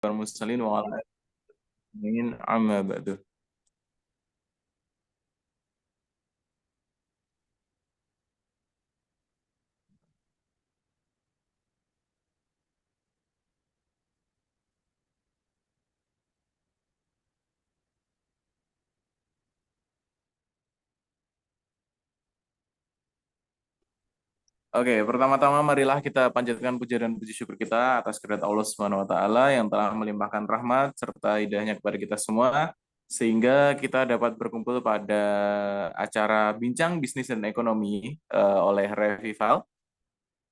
والمرسلين وعلى آله أجمعين أما بعد. Oke, pertama-tama marilah kita panjatkan puja dan puji syukur kita atas kehadirat Allah Subhanahu wa taala yang telah melimpahkan rahmat serta hidayahnya kepada kita semua sehingga kita dapat berkumpul pada acara Bincang Bisnis dan Ekonomi oleh Revival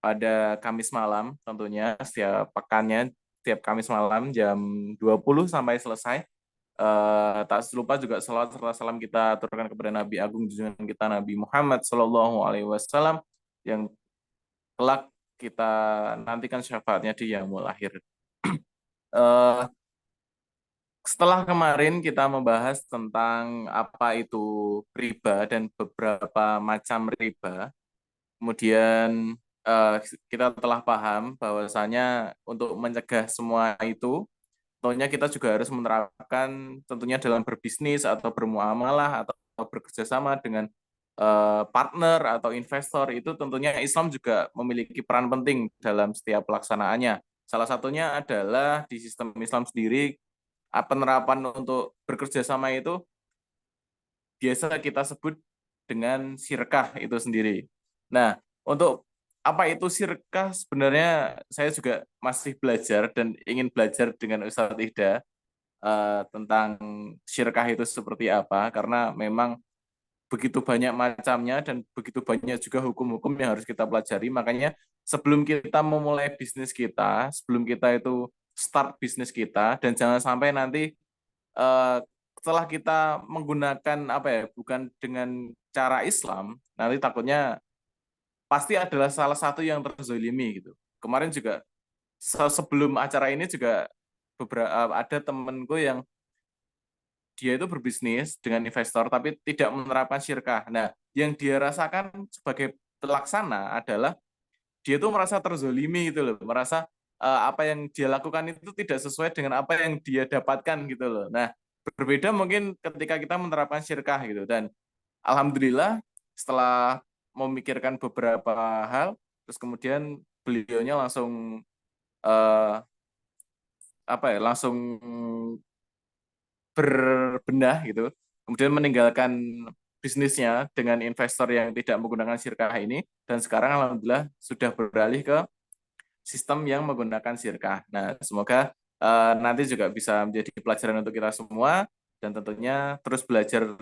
pada Kamis malam tentunya setiap pekannya setiap Kamis malam jam 20 sampai selesai. Tak lupa juga salawat serta salam kita aturkan kepada Nabi Agung junjungan kita Nabi Muhammad Sallallahu Alaihi Wasallam yang kelak kita nantikan syafaatnya di yaumul akhir. Eh, Setelah kemarin kita membahas tentang apa itu riba dan beberapa macam riba, kemudian kita telah paham bahwasanya untuk mencegah semua itu, tentunya kita juga harus menerapkan tentunya dalam berbisnis atau bermuamalah atau bekerja sama dengan partner atau investor itu tentunya Islam juga memiliki peran penting dalam setiap pelaksanaannya. Salah satunya adalah di sistem Islam sendiri penerapan untuk bekerja sama itu biasa kita sebut dengan sirkah itu sendiri. Nah, untuk apa itu sirkah sebenarnya saya juga masih belajar dan ingin belajar dengan Ustadz Ida tentang syirkah itu seperti apa karena memang begitu banyak macamnya dan begitu banyak juga hukum-hukum yang harus kita pelajari. Makanya sebelum kita memulai bisnis kita, sebelum kita itu start bisnis kita dan jangan sampai nanti eh, setelah kita menggunakan apa ya, bukan dengan cara Islam, nanti takutnya pasti adalah salah satu yang terzolimi gitu. Kemarin juga sebelum acara ini juga beberapa ada temenku yang dia itu berbisnis dengan investor tapi tidak menerapkan syirkah. Nah, yang dia rasakan sebagai pelaksana adalah dia tuh merasa terzolimi gitu loh, merasa apa yang dia lakukan itu tidak sesuai dengan apa yang dia dapatkan gitu loh. Nah, berbeda mungkin ketika kita menerapkan syirkah gitu dan alhamdulillah setelah memikirkan beberapa hal, terus kemudian beliaunya langsung eh, apa ya, langsung berbenah gitu, kemudian meninggalkan bisnisnya dengan investor yang tidak menggunakan sirkah ini, dan sekarang alhamdulillah sudah beralih ke sistem yang menggunakan sirkah. Nah, semoga nanti juga bisa menjadi pelajaran untuk kita semua, dan tentunya terus belajar,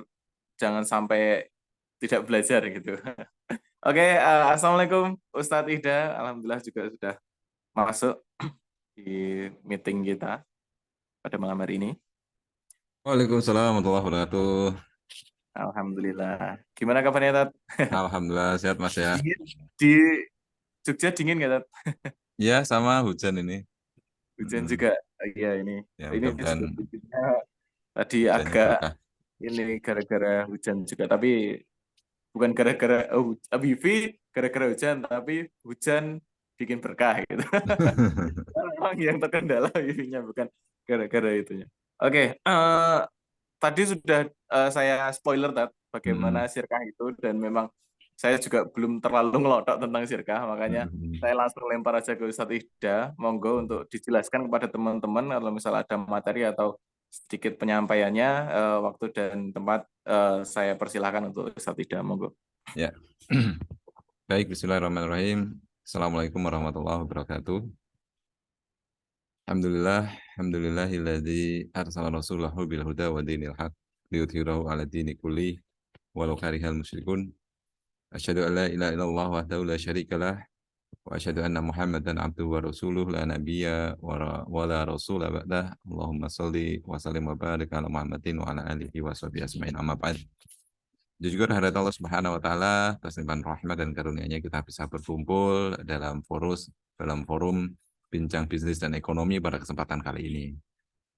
jangan sampai tidak belajar gitu. Oke, Assalamualaikum Ustadz Ida, alhamdulillah juga sudah masuk di meeting kita pada malam hari ini. Waalaikumsalam warahmatullahi wabarakatuh. Alhamdulillah. Gimana kabarnya, Tat? Alhamdulillah sehat Mas ya. Dingin. Di Jogja dingin nggak, Tat? Ya sama hujan ini. Hujan Mm, juga. Iya, ini. Ya Ini mudah-mudahan juga hujannya tadi hujannya agak berkah. ini gara-gara hujan juga. Tapi bukan gara-gara wifi, gara-gara hujan. Tapi hujan bikin berkah gitu. Memang yang terkendala wifi-nya, bukan gara-gara itunya. Oke, tadi sudah saya spoiler Tat, bagaimana Mm, sirkah itu dan memang saya juga belum terlalu ngelotok tentang sirkah, makanya mm. saya langsung lempar aja ke Ustadz Ida, monggo untuk dijelaskan kepada teman-teman kalau misalnya ada materi atau sedikit penyampaiannya, waktu dan tempat saya persilahkan untuk Ustadz Ida, monggo. Ya. Baik, Bismillahirrahmanirrahim. Assalamualaikum warahmatullahi wabarakatuh. Alhamdulillah, alhamdulillahilladzi arsala rasulahu bil huda wa dinil haq liyudhhirahu ala dini kulli walau karihal musyrikun. Asyhadu an la ilaha illallah wahdahu la syarikalah wa asyhadu anna Muhammadan abduhu wa rasuluh la nabiyya wa la rasula ba'dah. Allahumma shalli wa sallim wa barik ala Muhammadin wa ala alihi wa sahbihi asma'in amma ba'd. Jujur hadirat Allah Subhanahu wa taala, atas limpahan rahmat dan karunia-Nya kita bisa berkumpul dalam forum bincang bisnis dan ekonomi pada kesempatan kali ini.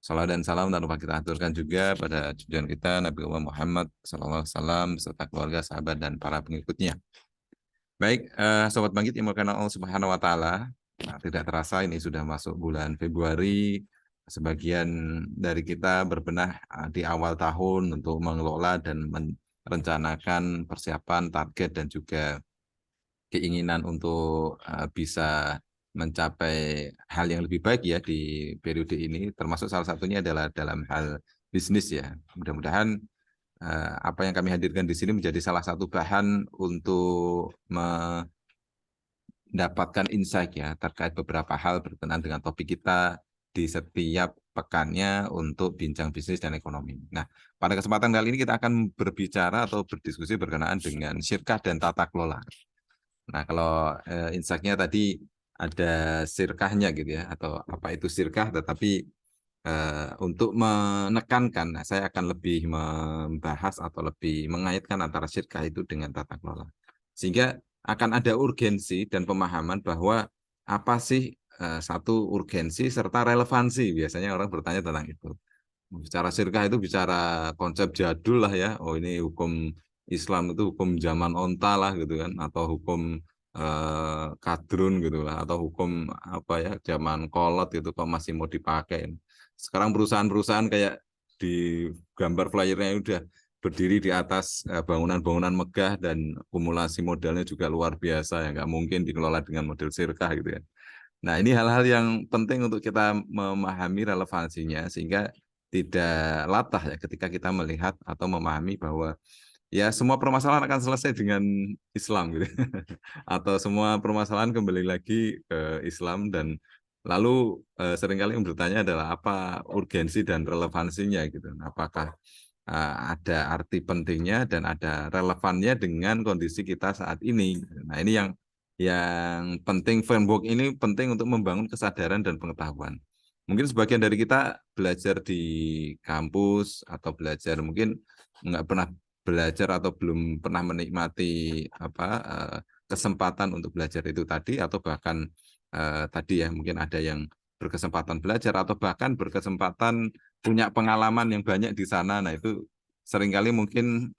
Salam dan salam tak lupa kita aturkan juga pada junjungan kita Nabi Muhammad SAW beserta keluarga, sahabat dan para pengikutnya. Baik, Sobat Bangkit yang Allah Subhanahu wa Ta'ala, nah, tidak terasa ini sudah masuk bulan Februari sebagian dari kita berbenah di awal tahun untuk mengelola dan merencanakan persiapan, target, dan juga keinginan untuk bisa mencapai hal yang lebih baik ya di periode ini, termasuk salah satunya adalah dalam hal bisnis ya. Mudah-mudahan apa yang kami hadirkan di sini menjadi salah satu bahan untuk mendapatkan insight ya terkait beberapa hal berkenaan dengan topik kita di setiap pekannya untuk bincang bisnis dan ekonomi. Nah, pada kesempatan kali ini kita akan berbicara atau berdiskusi berkenaan dengan syirkah dan tata kelola. Nah, kalau insight-nya tadi ada sirkahnya gitu ya, atau apa itu sirkah, tetapi untuk menekankan, nah, saya akan lebih membahas atau lebih mengaitkan antara sirkah itu dengan tata kelola. Sehingga akan ada urgensi dan pemahaman bahwa apa sih satu urgensi serta relevansi. Biasanya orang bertanya tentang itu. Bicara sirkah itu bicara konsep jadul lah ya. Oh ini hukum Islam itu hukum zaman onta lah gitu kan, atau hukum kadrun gitu lah, atau hukum apa ya zaman kolot gitu kok masih mau dipakai. Sekarang perusahaan-perusahaan kayak di gambar flyernya udah berdiri di atas bangunan-bangunan megah dan akumulasi modalnya juga luar biasa ya, nggak mungkin dikelola dengan model sirkah gitu ya. Nah, ini hal-hal yang penting untuk kita memahami relevansinya sehingga tidak latah ya ketika kita melihat atau memahami bahwa ya semua permasalahan akan selesai dengan Islam gitu. Atau semua permasalahan kembali lagi ke Islam dan lalu seringkali yang bertanya adalah apa urgensi dan relevansinya gitu. Apakah ada arti pentingnya dan ada relevannya dengan kondisi kita saat ini. Nah, ini yang penting, framework ini penting untuk membangun kesadaran dan pengetahuan. Mungkin sebagian dari kita belajar di kampus atau belajar mungkin nggak pernah belajar atau belum pernah menikmati apa kesempatan untuk belajar itu tadi, atau bahkan tadi ya mungkin ada yang berkesempatan belajar atau bahkan berkesempatan punya pengalaman yang banyak di sana. Nah itu seringkali mungkin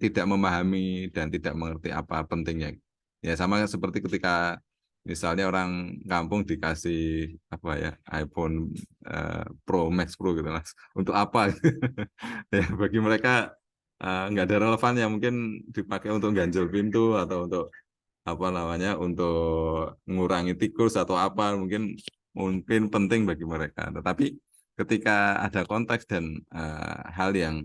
tidak memahami dan tidak mengerti apa pentingnya. Ya sama seperti ketika misalnya orang kampung dikasih apa ya iPhone Pro Max Pro gitu mas, untuk apa? Ya bagi mereka nggak ada relevannya, mungkin dipakai untuk ganjel pintu atau untuk apa namanya untuk mengurangi tikus atau apa, mungkin mungkin penting bagi mereka. Tetapi ketika ada konteks dan hal yang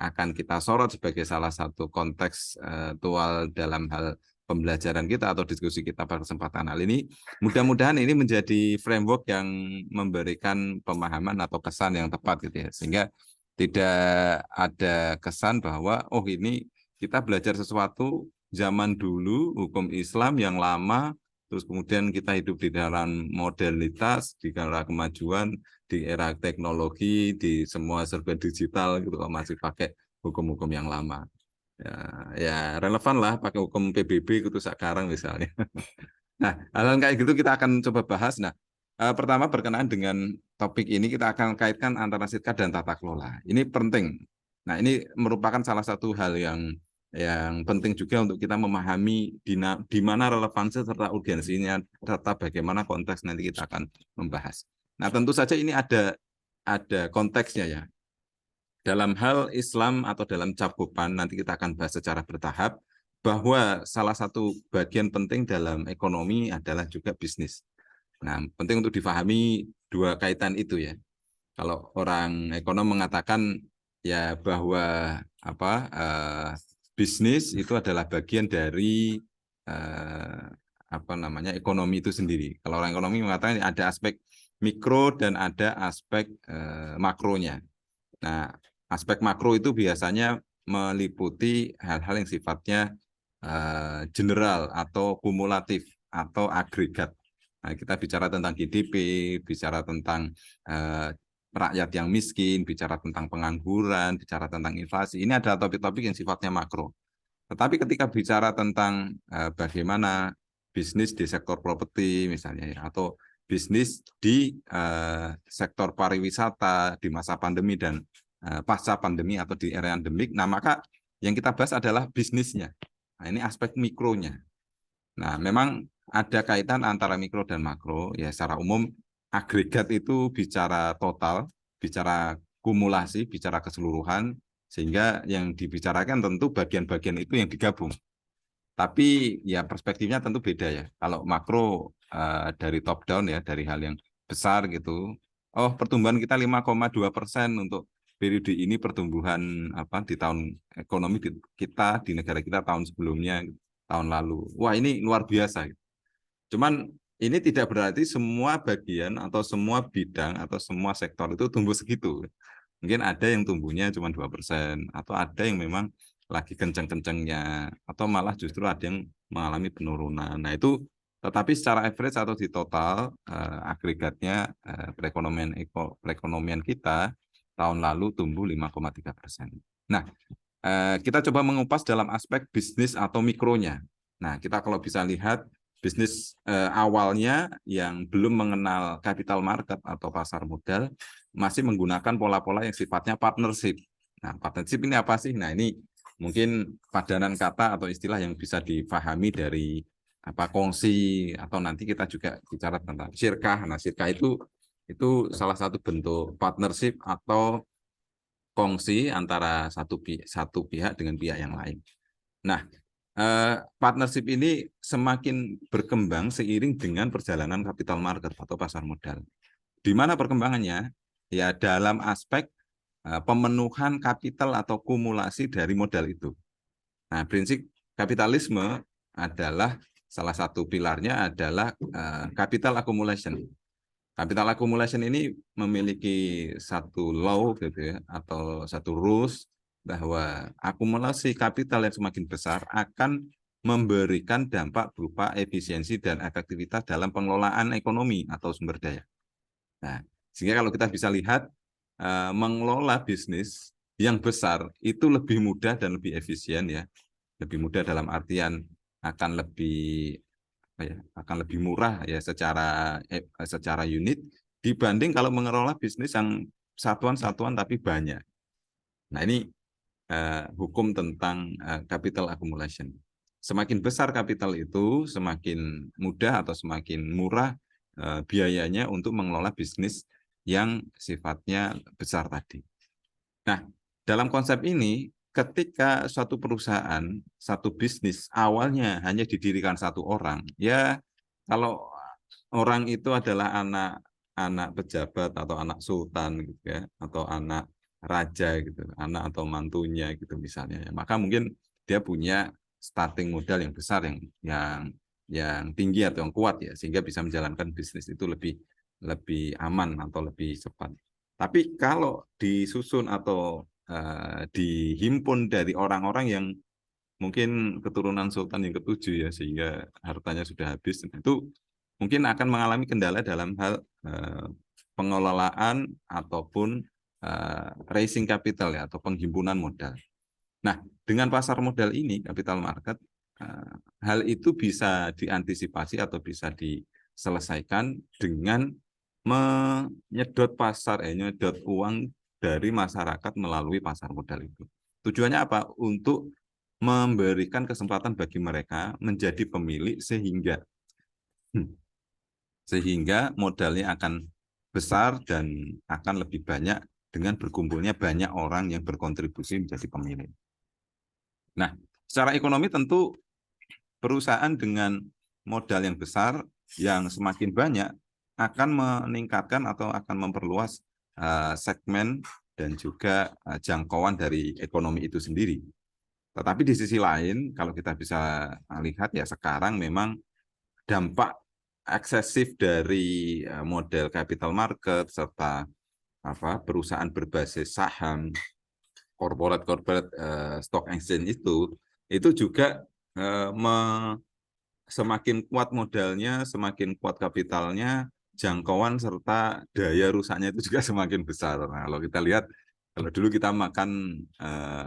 akan kita sorot sebagai salah satu konteks tual dalam hal pembelajaran kita atau diskusi kita pada kesempatan hal ini, mudah-mudahan ini menjadi framework yang memberikan pemahaman atau kesan yang tepat gitu ya, sehingga tidak ada kesan bahwa oh ini kita belajar sesuatu zaman dulu hukum Islam yang lama, terus kemudian kita hidup di dalam modernitas, di era kemajuan, di era teknologi, di semua serba digital gitu, masih pakai hukum-hukum yang lama. Ya, ya relevan lah pakai hukum PBB itu sekarang misalnya. Nah, hal-hal kayak gitu kita akan coba bahas. Nah, pertama berkenaan dengan topik ini kita akan kaitkan antara sitka dan tata kelola. Ini penting. Nah, ini merupakan salah satu hal yang penting juga untuk kita memahami di mana relevansi serta urgensinya serta bagaimana konteks nanti kita akan membahas. Nah, tentu saja ini ada konteksnya ya. Dalam hal Islam atau dalam cakupan nanti kita akan bahas secara bertahap bahwa salah satu bagian penting dalam ekonomi adalah juga bisnis. Nah, penting untuk difahami dua kaitan itu ya. Kalau orang ekonom mengatakan ya bahwa apa bisnis itu adalah bagian dari eh, apa namanya ekonomi itu sendiri. Kalau orang ekonomi mengatakan ada aspek mikro dan ada aspek makronya. Nah, aspek makro itu biasanya meliputi hal-hal yang sifatnya general atau kumulatif atau agregat. Nah, kita bicara tentang GDP, bicara tentang rakyat yang miskin, bicara tentang pengangguran, bicara tentang inflasi. Ini adalah topik-topik yang sifatnya makro. Tetapi ketika bicara tentang bagaimana bisnis di sektor properti misalnya ya, atau bisnis di sektor pariwisata di masa pandemi dan pasca pandemi atau di era endemik, nah maka yang kita bahas adalah bisnisnya. Nah, ini aspek mikronya. Nah, memang ada kaitan antara mikro dan makro. Ya, secara umum agregat itu bicara total, bicara kumulasi, bicara keseluruhan, sehingga yang dibicarakan tentu bagian-bagian itu yang digabung. Tapi ya perspektifnya tentu beda ya. Kalau makro dari top down ya, dari hal yang besar gitu. Oh, pertumbuhan kita 5,2% untuk periode ini, pertumbuhan apa di tahun ekonomi kita di negara kita tahun sebelumnya, tahun lalu. Wah, ini luar biasa. Cuman ini tidak berarti semua bagian atau semua bidang atau semua sektor itu tumbuh segitu. Mungkin ada yang tumbuhnya cuma 2%, atau ada yang memang lagi kenceng-kencengnya, atau malah justru ada yang mengalami penurunan. Nah itu, tetapi secara average atau di total agregatnya perekonomian kita tahun lalu tumbuh 5,3%. Nah, kita coba mengupas dalam aspek bisnis atau mikronya. Nah, kita kalau bisa lihat bisnis awalnya yang belum mengenal capital market atau pasar modal masih menggunakan pola-pola yang sifatnya partnership. Nah, partnership ini apa sih? Nah, ini mungkin padanan kata atau istilah yang bisa difahami dari apa kongsi, atau nanti kita juga bicara tentang syirkah. Nah, syirkah itu salah satu bentuk partnership atau kongsi antara satu pihak dengan pihak yang lain. Nah, partnership ini semakin berkembang seiring dengan perjalanan capital market atau pasar modal. Di mana perkembangannya? Ya dalam aspek pemenuhan kapital atau kumulasi dari modal itu. Nah, prinsip kapitalisme adalah salah satu pilarnya adalah capital accumulation. Capital accumulation ini memiliki satu law gitu ya, atau satu rules bahwa akumulasi kapital yang semakin besar akan memberikan dampak berupa efisiensi dan efektivitas dalam pengelolaan ekonomi atau sumber daya. Nah, sehingga kalau kita bisa lihat mengelola bisnis yang besar itu lebih mudah dan lebih efisien ya. Lebih mudah dalam artian akan lebih akan lebih murah ya secara unit dibanding kalau mengelola bisnis yang satuan-satuan tapi banyak. Nah ini hukum tentang capital accumulation. Semakin besar kapital itu, semakin mudah atau semakin murah biayanya untuk mengelola bisnis yang sifatnya besar tadi. Nah, dalam konsep ini, ketika suatu perusahaan, satu bisnis awalnya hanya didirikan satu orang, ya kalau orang itu adalah anak pejabat atau anak sultan gitu ya, atau anak raja gitu, anak atau mantunya gitu misalnya, ya, maka mungkin dia punya starting modal yang besar yang tinggi atau yang kuat ya, sehingga bisa menjalankan bisnis itu lebih aman atau lebih cepat. Tapi kalau disusun atau dihimpun dari orang-orang yang mungkin keturunan sultan yang ketujuh ya, sehingga hartanya sudah habis, itu mungkin akan mengalami kendala dalam hal pengelolaan ataupun raising capital ya, atau penghimpunan modal. Nah, dengan pasar modal ini, capital market, hal itu bisa diantisipasi atau bisa diselesaikan dengan menyedot nyedot uang dari masyarakat melalui pasar modal itu. Tujuannya apa? Untuk memberikan kesempatan bagi mereka menjadi pemilik sehingga modalnya akan besar dan akan lebih banyak dengan berkumpulnya banyak orang yang berkontribusi menjadi pemilik. Nah, secara ekonomi tentu perusahaan dengan modal yang besar yang semakin banyak akan meningkatkan atau akan memperluas segmen dan juga jangkauan dari ekonomi itu sendiri. Tetapi di sisi lain, kalau kita bisa lihat ya sekarang memang dampak eksesif dari model capital market serta perusahaan berbasis saham, corporate stock exchange itu juga semakin kuat modalnya, semakin kuat kapitalnya, jangkauan serta daya rusaknya itu juga semakin besar. Nah, kalau kita lihat, kalau dulu kita makan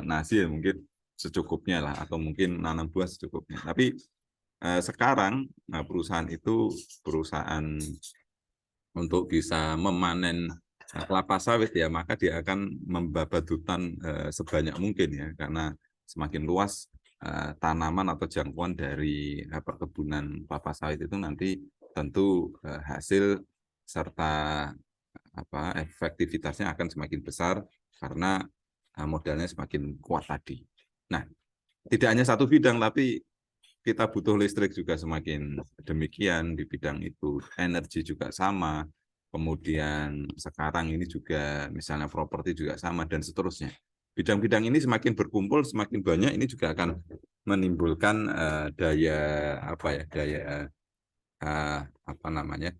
nasi ya mungkin secukupnya lah, atau mungkin nanam buah secukupnya. Tapi sekarang perusahaan itu perusahaan untuk bisa memanen kelapa sawit ya, maka dia akan membabat hutan sebanyak mungkin ya, karena semakin luas tanaman atau jangkauan dari perkebunan kelapa sawit itu nanti tentu hasil serta efektivitasnya akan semakin besar karena modalnya semakin kuat tadi. Nah, tidak hanya satu bidang, tapi kita butuh listrik juga semakin demikian di bidang itu. Energi juga sama, kemudian sekarang ini juga misalnya properti juga sama, dan seterusnya. Bidang-bidang ini semakin berkumpul, semakin banyak, ini juga akan menimbulkan daya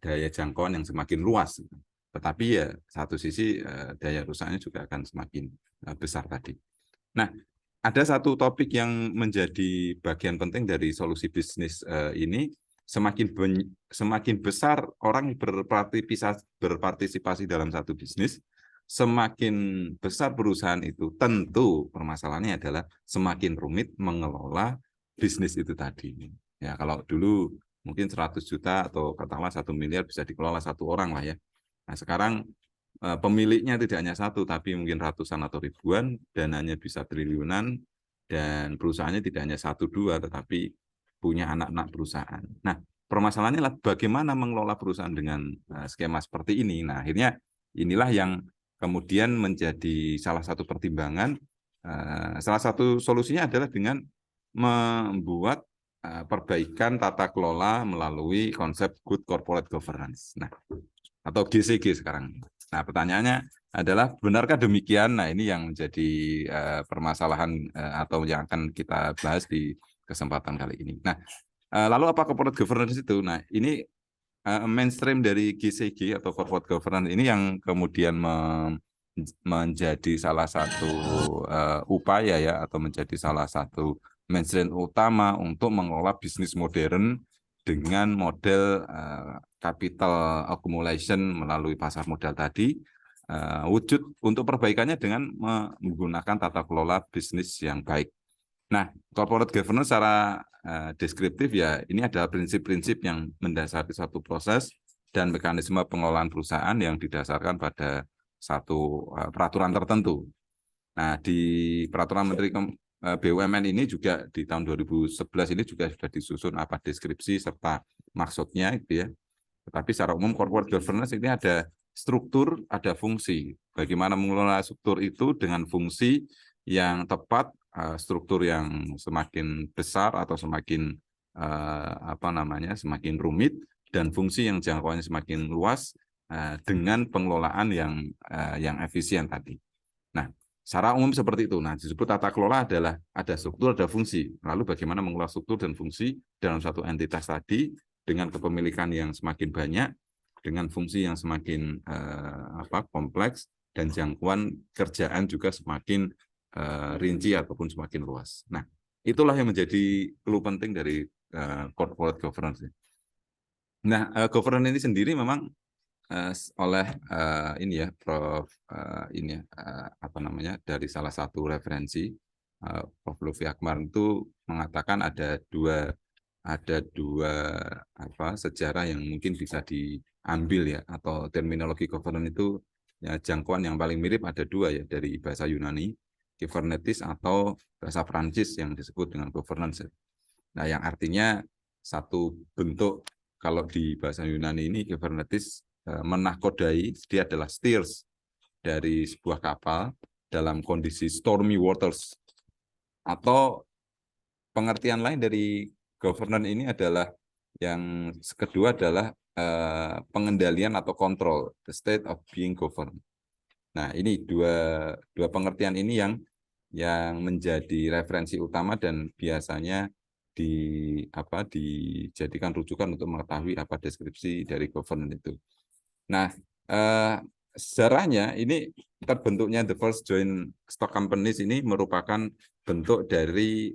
daya jangkauan yang semakin luas. Tetapi ya satu sisi daya rusaknya juga akan semakin besar tadi. Nah, ada satu topik yang menjadi bagian penting dari solusi bisnis ini, semakin besar orang berpartisipasi dalam satu bisnis, semakin besar perusahaan itu. Tentu permasalahannya adalah semakin rumit mengelola bisnis itu tadi. Ya, kalau dulu mungkin 100 juta atau katakanlah 1 miliar bisa dikelola satu orang lah ya. Nah, sekarang pemiliknya tidak hanya satu, tapi mungkin ratusan atau ribuan, dananya bisa triliunan, dan perusahaannya tidak hanya satu dua, tetapi punya anak-anak perusahaan. Nah, permasalahannya adalah bagaimana mengelola perusahaan dengan skema seperti ini. Nah, akhirnya inilah yang kemudian menjadi salah satu pertimbangan. Salah satu solusinya adalah dengan membuat perbaikan tata kelola melalui konsep good corporate governance. Nah, atau GCG sekarang. Nah, pertanyaannya adalah benarkah demikian? Nah, ini yang menjadi permasalahan atau yang akan kita bahas di kesempatan kali ini. Nah, lalu apa corporate governance itu? Nah, ini mainstream dari GCG atau corporate governance ini yang kemudian menjadi salah satu upaya ya, atau menjadi salah satu mainstream utama untuk mengelola bisnis modern dengan model capital accumulation melalui pasar modal tadi. Wujud untuk perbaikannya dengan menggunakan tata kelola bisnis yang baik. Nah, corporate governance secara deskriptif ya, ini adalah prinsip-prinsip yang mendasari suatu proses dan mekanisme pengelolaan perusahaan yang didasarkan pada satu peraturan tertentu. Nah, di peraturan Menteri BUMN ini juga di tahun 2011 ini juga sudah disusun apa deskripsi serta maksudnya gitu ya. Tetapi secara umum corporate governance ini ada struktur, ada fungsi. Bagaimana mengelola struktur itu dengan fungsi yang tepat, struktur yang semakin besar atau semakin semakin rumit, dan fungsi yang jangkauannya semakin luas dengan pengelolaan yang efisien tadi. Nah, secara umum seperti itu. Nah, disebut tata kelola adalah ada struktur, ada fungsi. Lalu bagaimana mengelola struktur dan fungsi dalam satu entitas tadi dengan kepemilikan yang semakin banyak, dengan fungsi yang semakin kompleks, dan jangkauan kerjaan juga semakin rinci ataupun semakin luas. Nah, itulah yang menjadi clue penting dari corporate governance. Nah, governance ini sendiri memang oleh ini ya Prof ini ya dari salah satu referensi Prof Lutfi Akbar itu mengatakan ada dua sejarah yang mungkin bisa diambil ya, atau terminologi governance itu ya, jangkauan yang paling mirip ada dua ya, dari bahasa Yunani Kubernetes atau bahasa Prancis yang disebut dengan governance. Nah, yang artinya satu bentuk, kalau di bahasa Yunani ini Kubernetes menahkodai, dia adalah steers dari sebuah kapal dalam kondisi stormy waters. Atau pengertian lain dari governance ini adalah yang kedua adalah pengendalian atau kontrol, the state of being governed. Nah, ini dua pengertian ini yang menjadi referensi utama dan biasanya dijadikan rujukan untuk mengetahui apa deskripsi dari governance itu. Nah, sejarahnya ini terbentuknya the first joint stock companies ini merupakan bentuk dari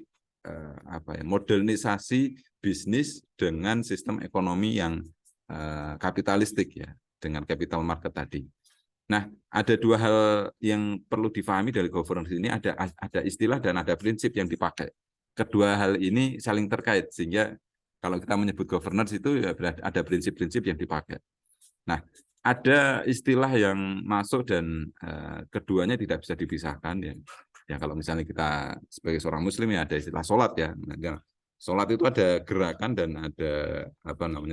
modernisasi bisnis dengan sistem ekonomi yang kapitalistik ya, dengan capital market tadi. Nah, ada dua hal yang perlu difahami dari governance ini, ada istilah dan ada prinsip yang dipakai. Kedua hal ini saling terkait, sehingga kalau kita menyebut governance itu ya ada prinsip-prinsip yang dipakai. Nah, ada istilah yang masuk dan keduanya tidak bisa dipisahkan ya. Ya, kalau misalnya kita sebagai seorang muslim ya ada istilah sholat ya. Nah, sholat itu ada gerakan dan ada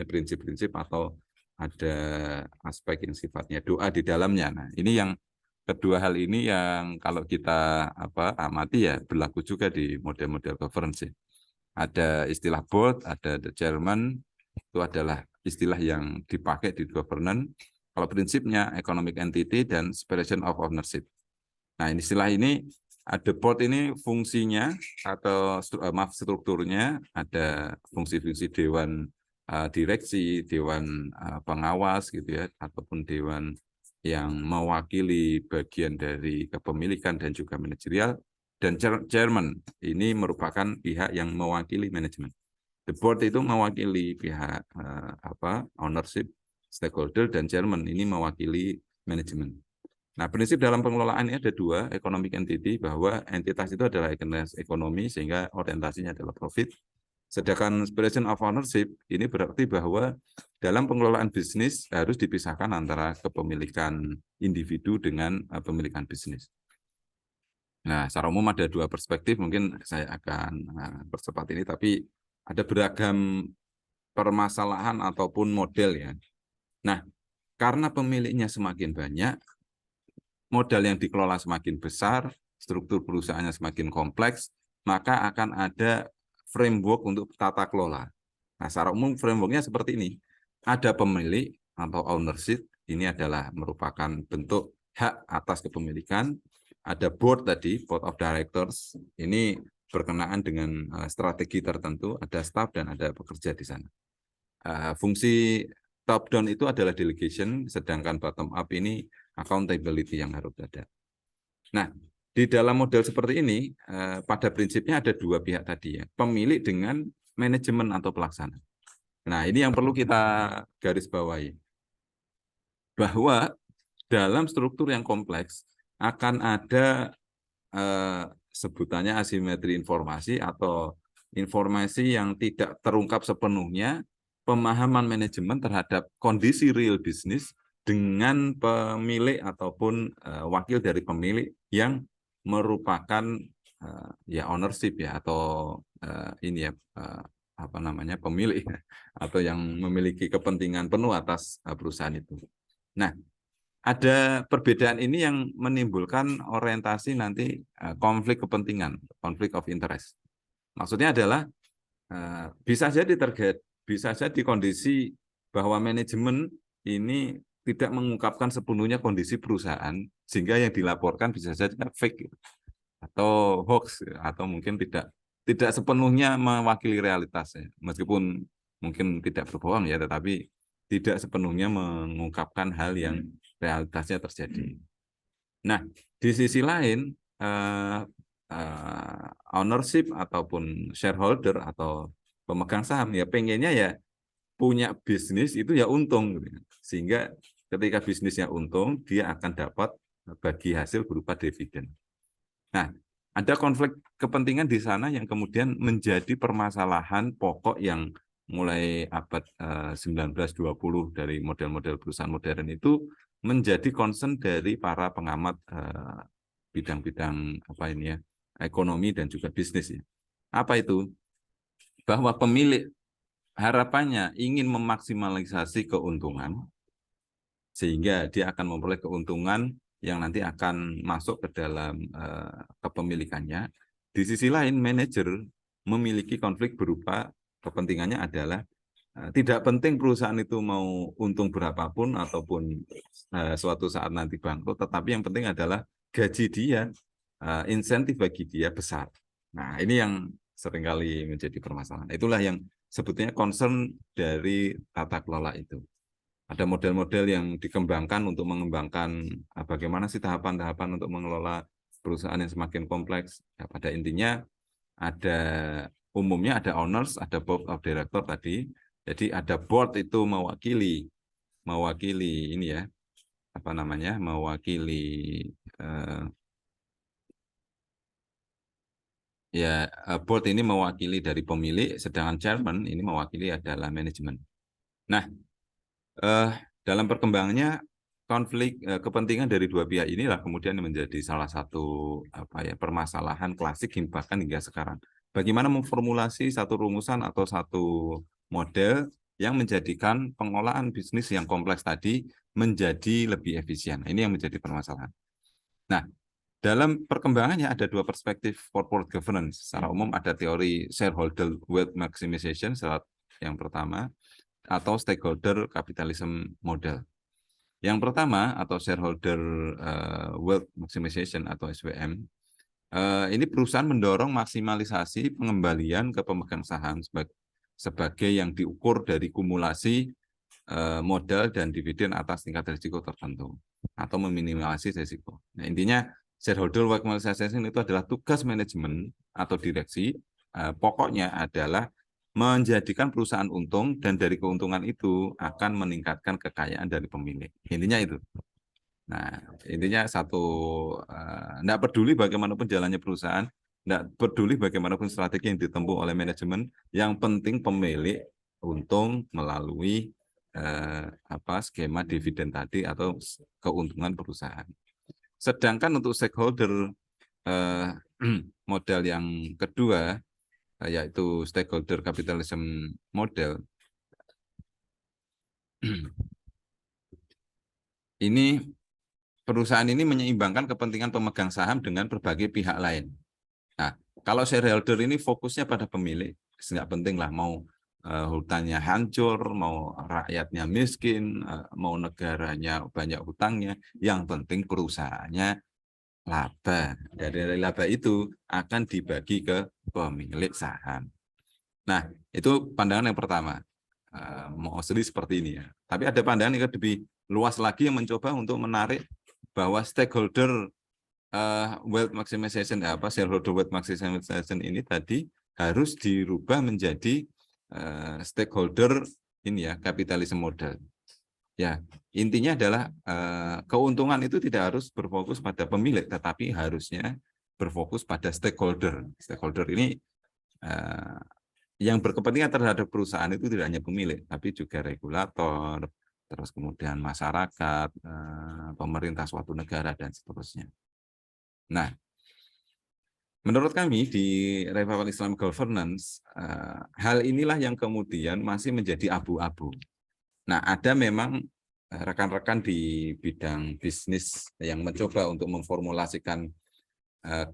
prinsip-prinsip atau ada aspek yang sifatnya doa di dalamnya. Nah, ini yang kedua hal ini yang kalau kita amati ya berlaku juga di model-model governance. Ada istilah board, ada the chairman, itu adalah istilah yang dipakai di governance. Kalau prinsipnya economic entity dan separation of ownership. Nah, istilah ini ada board ini fungsinya atau strukturnya ada fungsi-fungsi dewan direksi, dewan pengawas gitu ya, ataupun dewan yang mewakili bagian dari kepemilikan dan juga manajerial, dan chairman ini merupakan pihak yang mewakili manajemen. The board itu mewakili pihak ownership, stakeholder, dan chairman ini mewakili manajemen. Nah, prinsip dalam pengelolaan ini ada dua, economic entity, bahwa entitas itu adalah entitas ekonomi sehingga orientasinya adalah profit. Sedangkan separation of ownership ini berarti bahwa dalam pengelolaan bisnis harus dipisahkan antara kepemilikan individu dengan pemilikan bisnis. Nah, secara umum ada dua perspektif, mungkin saya akan percepat ini, tapi ada beragam permasalahan ataupun model ya. Nah, karena pemiliknya semakin banyak, modal yang dikelola semakin besar, struktur perusahaannya semakin kompleks, maka akan ada framework untuk tata kelola. Nah, secara umum frameworknya seperti ini. Ada pemilik atau ownership, ini adalah merupakan bentuk hak atas kepemilikan. Ada board tadi, board of directors, ini berkenaan dengan strategi tertentu, ada staff dan ada pekerja di sana. Fungsi top down itu adalah delegation, sedangkan bottom up ini accountability yang harus ada. Nah, di dalam model seperti ini, pada prinsipnya ada dua pihak tadi ya, pemilik dengan manajemen atau pelaksana. Nah, ini yang perlu kita garis bawahi. Bahwa dalam struktur yang kompleks akan ada sebutannya asimetri informasi atau informasi yang tidak terungkap sepenuhnya, pemahaman manajemen terhadap kondisi real bisnis dengan pemilik ataupun wakil dari pemilik yang merupakan ya ownership ya atau ini ya pemilik atau yang memiliki kepentingan penuh atas perusahaan itu. Nah, ada perbedaan ini yang menimbulkan orientasi nanti konflik kepentingan, konflik of interest. Maksudnya adalah bisa jadi kondisi bahwa manajemen ini tidak mengungkapkan sepenuhnya kondisi perusahaan sehingga yang dilaporkan bisa saja fake atau hoax atau mungkin tidak sepenuhnya mewakili realitasnya, meskipun mungkin tidak berbohong ya, tetapi tidak sepenuhnya mengungkapkan hal yang realitasnya terjadi. Nah, di sisi lain ownership ataupun shareholder atau pemegang saham ya pengennya ya punya bisnis itu ya untung, sehingga ketika bisnisnya untung dia akan dapat bagi hasil berupa dividen. Nah, ada konflik kepentingan di sana yang kemudian menjadi permasalahan pokok yang mulai abad 19-20 dari model-model perusahaan modern itu menjadi concern dari para pengamat bidang-bidang ekonomi dan juga bisnis ya. Apa itu? Bahwa pemilik harapannya ingin memaksimalisasi keuntungan sehingga dia akan memperoleh keuntungan yang nanti akan masuk ke dalam kepemilikannya. Di sisi lain, manajer memiliki konflik berupa kepentingannya adalah tidak penting perusahaan itu mau untung berapapun ataupun suatu saat nanti bangkrut, tetapi yang penting adalah gaji dia, insentif bagi dia besar. Nah, ini yang seringkali menjadi permasalahan. Itulah yang sebetulnya concern dari tata kelola itu. Ada model-model yang dikembangkan untuk mengembangkan bagaimana sih tahapan-tahapan untuk mengelola perusahaan yang semakin kompleks. Ya, pada intinya umumnya ada owners, ada board of director tadi. Jadi ada board itu mewakili ini ya, mewakili board ini mewakili dari pemilik, sedangkan chairman ini mewakili adalah manajemen. Nah, dalam perkembangannya konflik kepentingan dari dua pihak inilah kemudian menjadi salah satu permasalahan klasik bahkan hingga sekarang. Bagaimana memformulasi satu rumusan atau satu model yang menjadikan pengelolaan bisnis yang kompleks tadi menjadi lebih efisien. Ini yang menjadi permasalahan. Nah, dalam perkembangannya ada dua perspektif corporate governance. Secara umum ada teori shareholder wealth maximization yang pertama, atau stakeholder capitalism model. Yang pertama atau shareholder wealth maximization atau SWM, ini perusahaan mendorong maksimalisasi pengembalian ke pemegang saham sebagai yang diukur dari kumulasi modal dan dividen atas tingkat risiko tertentu atau meminimalisasi risiko. Nah, intinya shareholder wealth maximization itu adalah tugas manajemen atau direksi. Pokoknya adalah menjadikan perusahaan untung dan dari keuntungan itu akan meningkatkan kekayaan dari pemilik. Intinya itu. Nah, intinya tidak peduli bagaimanapun jalannya perusahaan, tidak peduli bagaimanapun strategi yang ditempuh oleh manajemen, yang penting pemilik untung melalui skema dividen tadi atau keuntungan perusahaan. Sedangkan untuk stakeholder model yang kedua, yaitu stakeholder capitalism model, ini perusahaan ini menyeimbangkan kepentingan pemegang saham dengan berbagai pihak lain. Nah, kalau shareholder ini fokusnya pada pemilik, nggak penting lah mau hutannya hancur, mau rakyatnya miskin, mau negaranya banyak hutangnya, yang penting perusahaannya laba. Dari laba itu akan dibagi ke pemilik saham. Nah, itu pandangan yang pertama. Mostly seperti ini ya. Tapi ada pandangan yang lebih luas lagi yang mencoba untuk menarik bahwa stakeholder wealth maximization shareholder wealth maximization ini tadi harus dirubah menjadi stakeholder ini ya, capitalism model. Ya, intinya adalah keuntungan itu tidak harus berfokus pada pemilik, tetapi harusnya berfokus pada stakeholder. Stakeholder ini yang berkepentingan terhadap perusahaan itu tidak hanya pemilik, tapi juga regulator, terus kemudian masyarakat, pemerintah suatu negara, dan seterusnya. Nah, menurut kami di Revival Islam Governance, hal inilah yang kemudian masih menjadi abu-abu. Nah, ada memang rekan-rekan di bidang bisnis yang mencoba untuk memformulasikan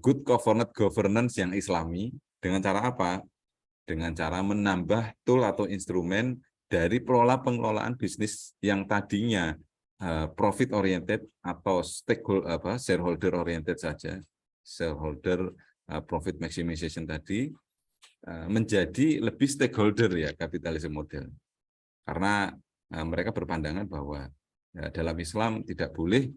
good corporate governance yang islami dengan cara apa? Dengan cara menambah tool atau instrumen dari pengelolaan bisnis yang tadinya profit oriented atau shareholder oriented saja, shareholder profit maximization tadi, menjadi lebih stakeholder ya, capitalism model. Karena mereka berpandangan bahwa dalam Islam tidak boleh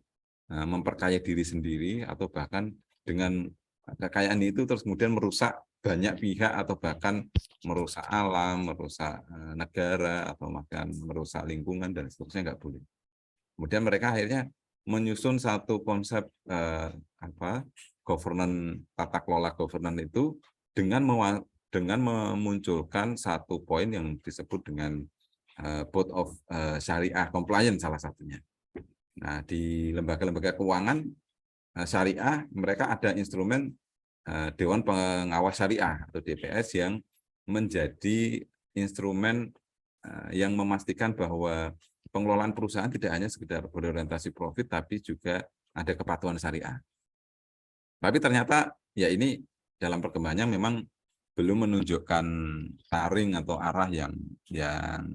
memperkaya diri sendiri atau bahkan dengan kekayaan itu terus kemudian merusak banyak pihak atau bahkan merusak alam, merusak negara atau bahkan merusak lingkungan dan seterusnya, nggak boleh. Kemudian mereka akhirnya menyusun satu konsep tata kelola governance itu dengan memunculkan satu poin yang disebut dengan Board of Syariah Compliance salah satunya. Nah, di lembaga-lembaga keuangan syariah mereka ada instrumen Dewan Pengawas Syariah atau DPS yang menjadi instrumen yang memastikan bahwa pengelolaan perusahaan tidak hanya sekedar berorientasi profit tapi juga ada kepatuhan syariah. Tapi ternyata ya ini dalam perkembangannya memang belum menunjukkan taring atau arah yang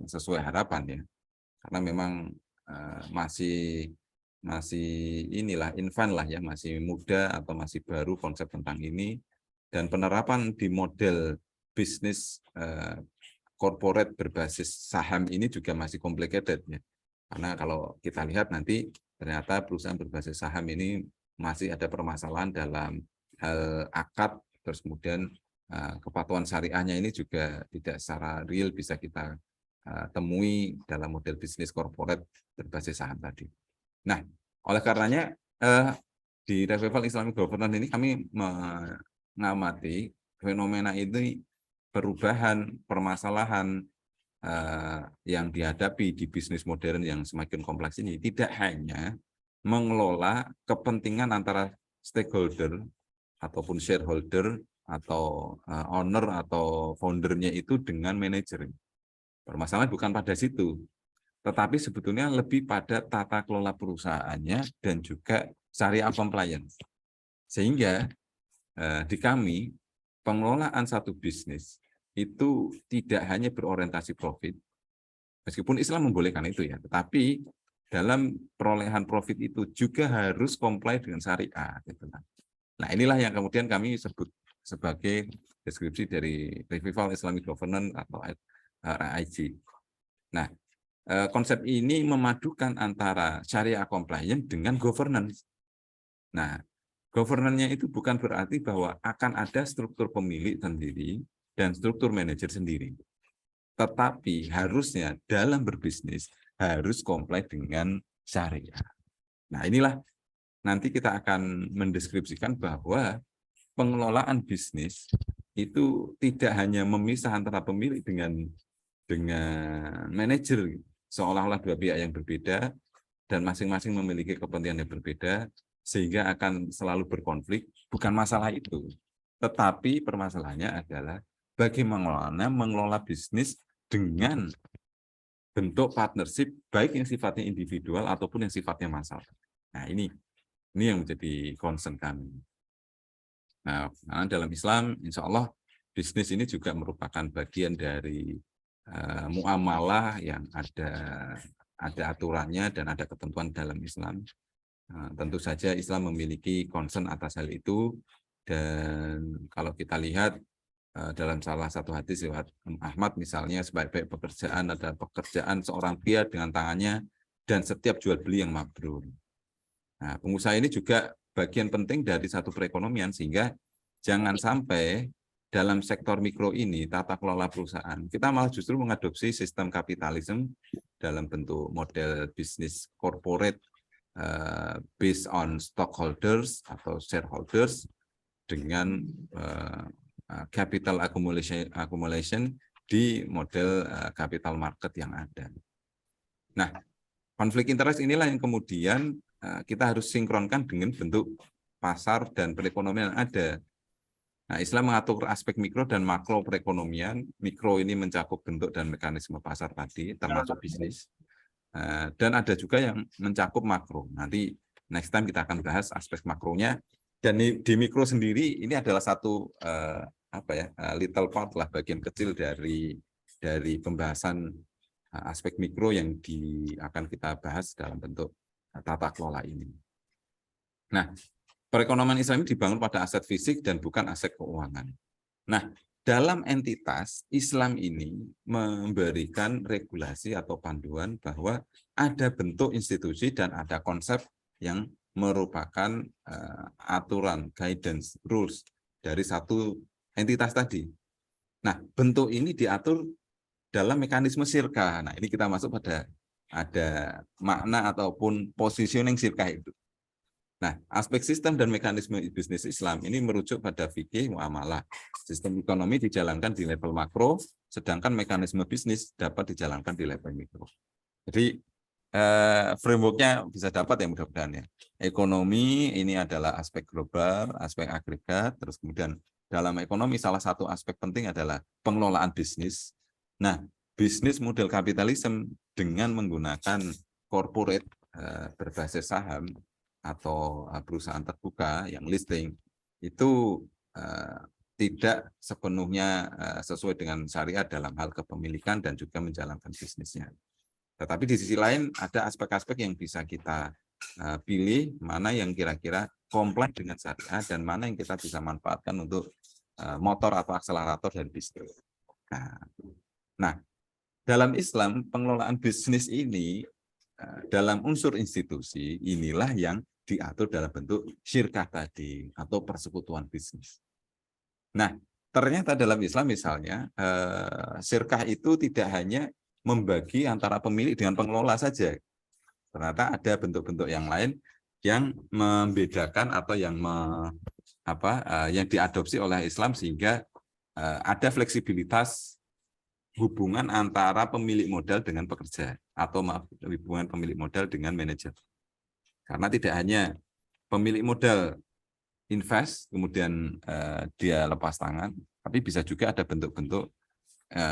sesuai harapan ya, karena memang masih inilah infan lah ya, masih muda atau masih baru konsep tentang ini, dan penerapan di model bisnis corporate berbasis saham ini juga masih complicated ya, karena kalau kita lihat nanti ternyata perusahaan berbasis saham ini masih ada permasalahan dalam hal akad, terus kemudian kepatuhan syariahnya ini juga tidak secara real bisa kita temui dalam model bisnis corporate berbasis saham tadi. Nah, oleh karenanya di Revival Islamic Governance ini kami mengamati fenomena ini, perubahan permasalahan yang dihadapi di bisnis modern yang semakin kompleks ini tidak hanya mengelola kepentingan antara stakeholder ataupun shareholder atau owner atau foundernya itu dengan manajer. Permasalahan bukan pada situ, tetapi sebetulnya lebih pada tata kelola perusahaannya dan juga syariah compliance. Sehingga di kami, pengelolaan satu bisnis itu tidak hanya berorientasi profit, meskipun Islam membolehkan itu ya, tetapi dalam perolehan profit itu juga harus comply dengan syariah. Gitu. Nah, inilah yang kemudian kami sebut sebagai deskripsi dari Revival Islamic Governance atau RIG. Nah, konsep ini memadukan antara syariah compliance dengan governance. Nah, governance-nya itu bukan berarti bahwa akan ada struktur pemilik sendiri dan struktur manajer sendiri. Tetapi harusnya dalam berbisnis harus comply dengan syariah. Nah, inilah nanti kita akan mendeskripsikan bahwa pengelolaan bisnis itu tidak hanya memisah antara pemilik dengan manajer, seolah-olah dua pihak yang berbeda dan masing-masing memiliki kepentingan yang berbeda sehingga akan selalu berkonflik. Bukan masalah itu, tetapi permasalahannya adalah bagaimana mengelola bisnis dengan bentuk partnership baik yang sifatnya individual ataupun yang sifatnya massal. Nah, ini yang menjadi concern kami. Nah, dalam Islam, insya Allah bisnis ini juga merupakan bagian dari muamalah yang ada aturannya dan ada ketentuan dalam Islam. Tentu saja Islam memiliki concern atas hal itu, dan kalau kita lihat dalam salah satu hadis riwayat Ahmad misalnya, sebaik-baik pekerjaan adalah pekerjaan seorang pria dengan tangannya dan setiap jual beli yang mabrur. Nah, pengusaha ini juga bagian penting dari satu perekonomian, sehingga jangan sampai dalam sektor mikro ini, tata kelola perusahaan, kita malah justru mengadopsi sistem kapitalisme dalam bentuk model bisnis corporate based on stockholders atau shareholders dengan capital accumulation di model capital market yang ada. Nah, konflik interest inilah yang kemudian kita harus sinkronkan dengan bentuk pasar dan perekonomian yang ada. Nah, Islam mengatur aspek mikro dan makro perekonomian. Mikro ini mencakup bentuk dan mekanisme pasar tadi, termasuk bisnis. Dan ada juga yang mencakup makro. Nanti next time kita akan bahas aspek makronya. Dan di mikro sendiri ini adalah satu little part lah, bagian kecil dari pembahasan aspek mikro yang akan kita bahas dalam bentuk tata kelola ini. Nah, perekonomian Islam ini dibangun pada aset fisik dan bukan aset keuangan. Nah, dalam entitas Islam ini memberikan regulasi atau panduan bahwa ada bentuk institusi dan ada konsep yang merupakan aturan, guidance, rules dari satu entitas tadi. Nah, bentuk ini diatur dalam mekanisme sirkah. Nah, ini kita masuk pada ada makna ataupun positioning sirkah itu. Nah, aspek sistem dan mekanisme bisnis Islam ini merujuk pada fikih muamalah. Sistem ekonomi dijalankan di level makro, sedangkan mekanisme bisnis dapat dijalankan di level mikro. Jadi frameworknya bisa dapat ya mudah-mudahan ya. Ekonomi ini adalah aspek global, aspek agregat, terus kemudian dalam ekonomi salah satu aspek penting adalah pengelolaan bisnis. Nah, bisnis model kapitalisme dengan menggunakan corporate berbasis saham atau perusahaan terbuka yang listing itu tidak sepenuhnya sesuai dengan syariat dalam hal kepemilikan dan juga menjalankan bisnisnya. Tetapi di sisi lain ada aspek-aspek yang bisa kita pilih mana yang kira-kira kompleks dengan syariat dan mana yang kita bisa manfaatkan untuk motor atau akselerator dari bisnis. Nah, dalam Islam pengelolaan bisnis ini dalam unsur institusi inilah yang diatur dalam bentuk syirkah tadi atau persekutuan bisnis. Nah, ternyata dalam Islam misalnya syirkah itu tidak hanya membagi antara pemilik dengan pengelola saja. Ternyata ada bentuk-bentuk yang lain yang membedakan atau yang diadopsi oleh Islam sehingga ada fleksibilitas hubungan antara pemilik modal dengan pekerja atau hubungan pemilik modal dengan manajer. Karena tidak hanya pemilik modal invest kemudian dia lepas tangan, tapi bisa juga ada bentuk-bentuk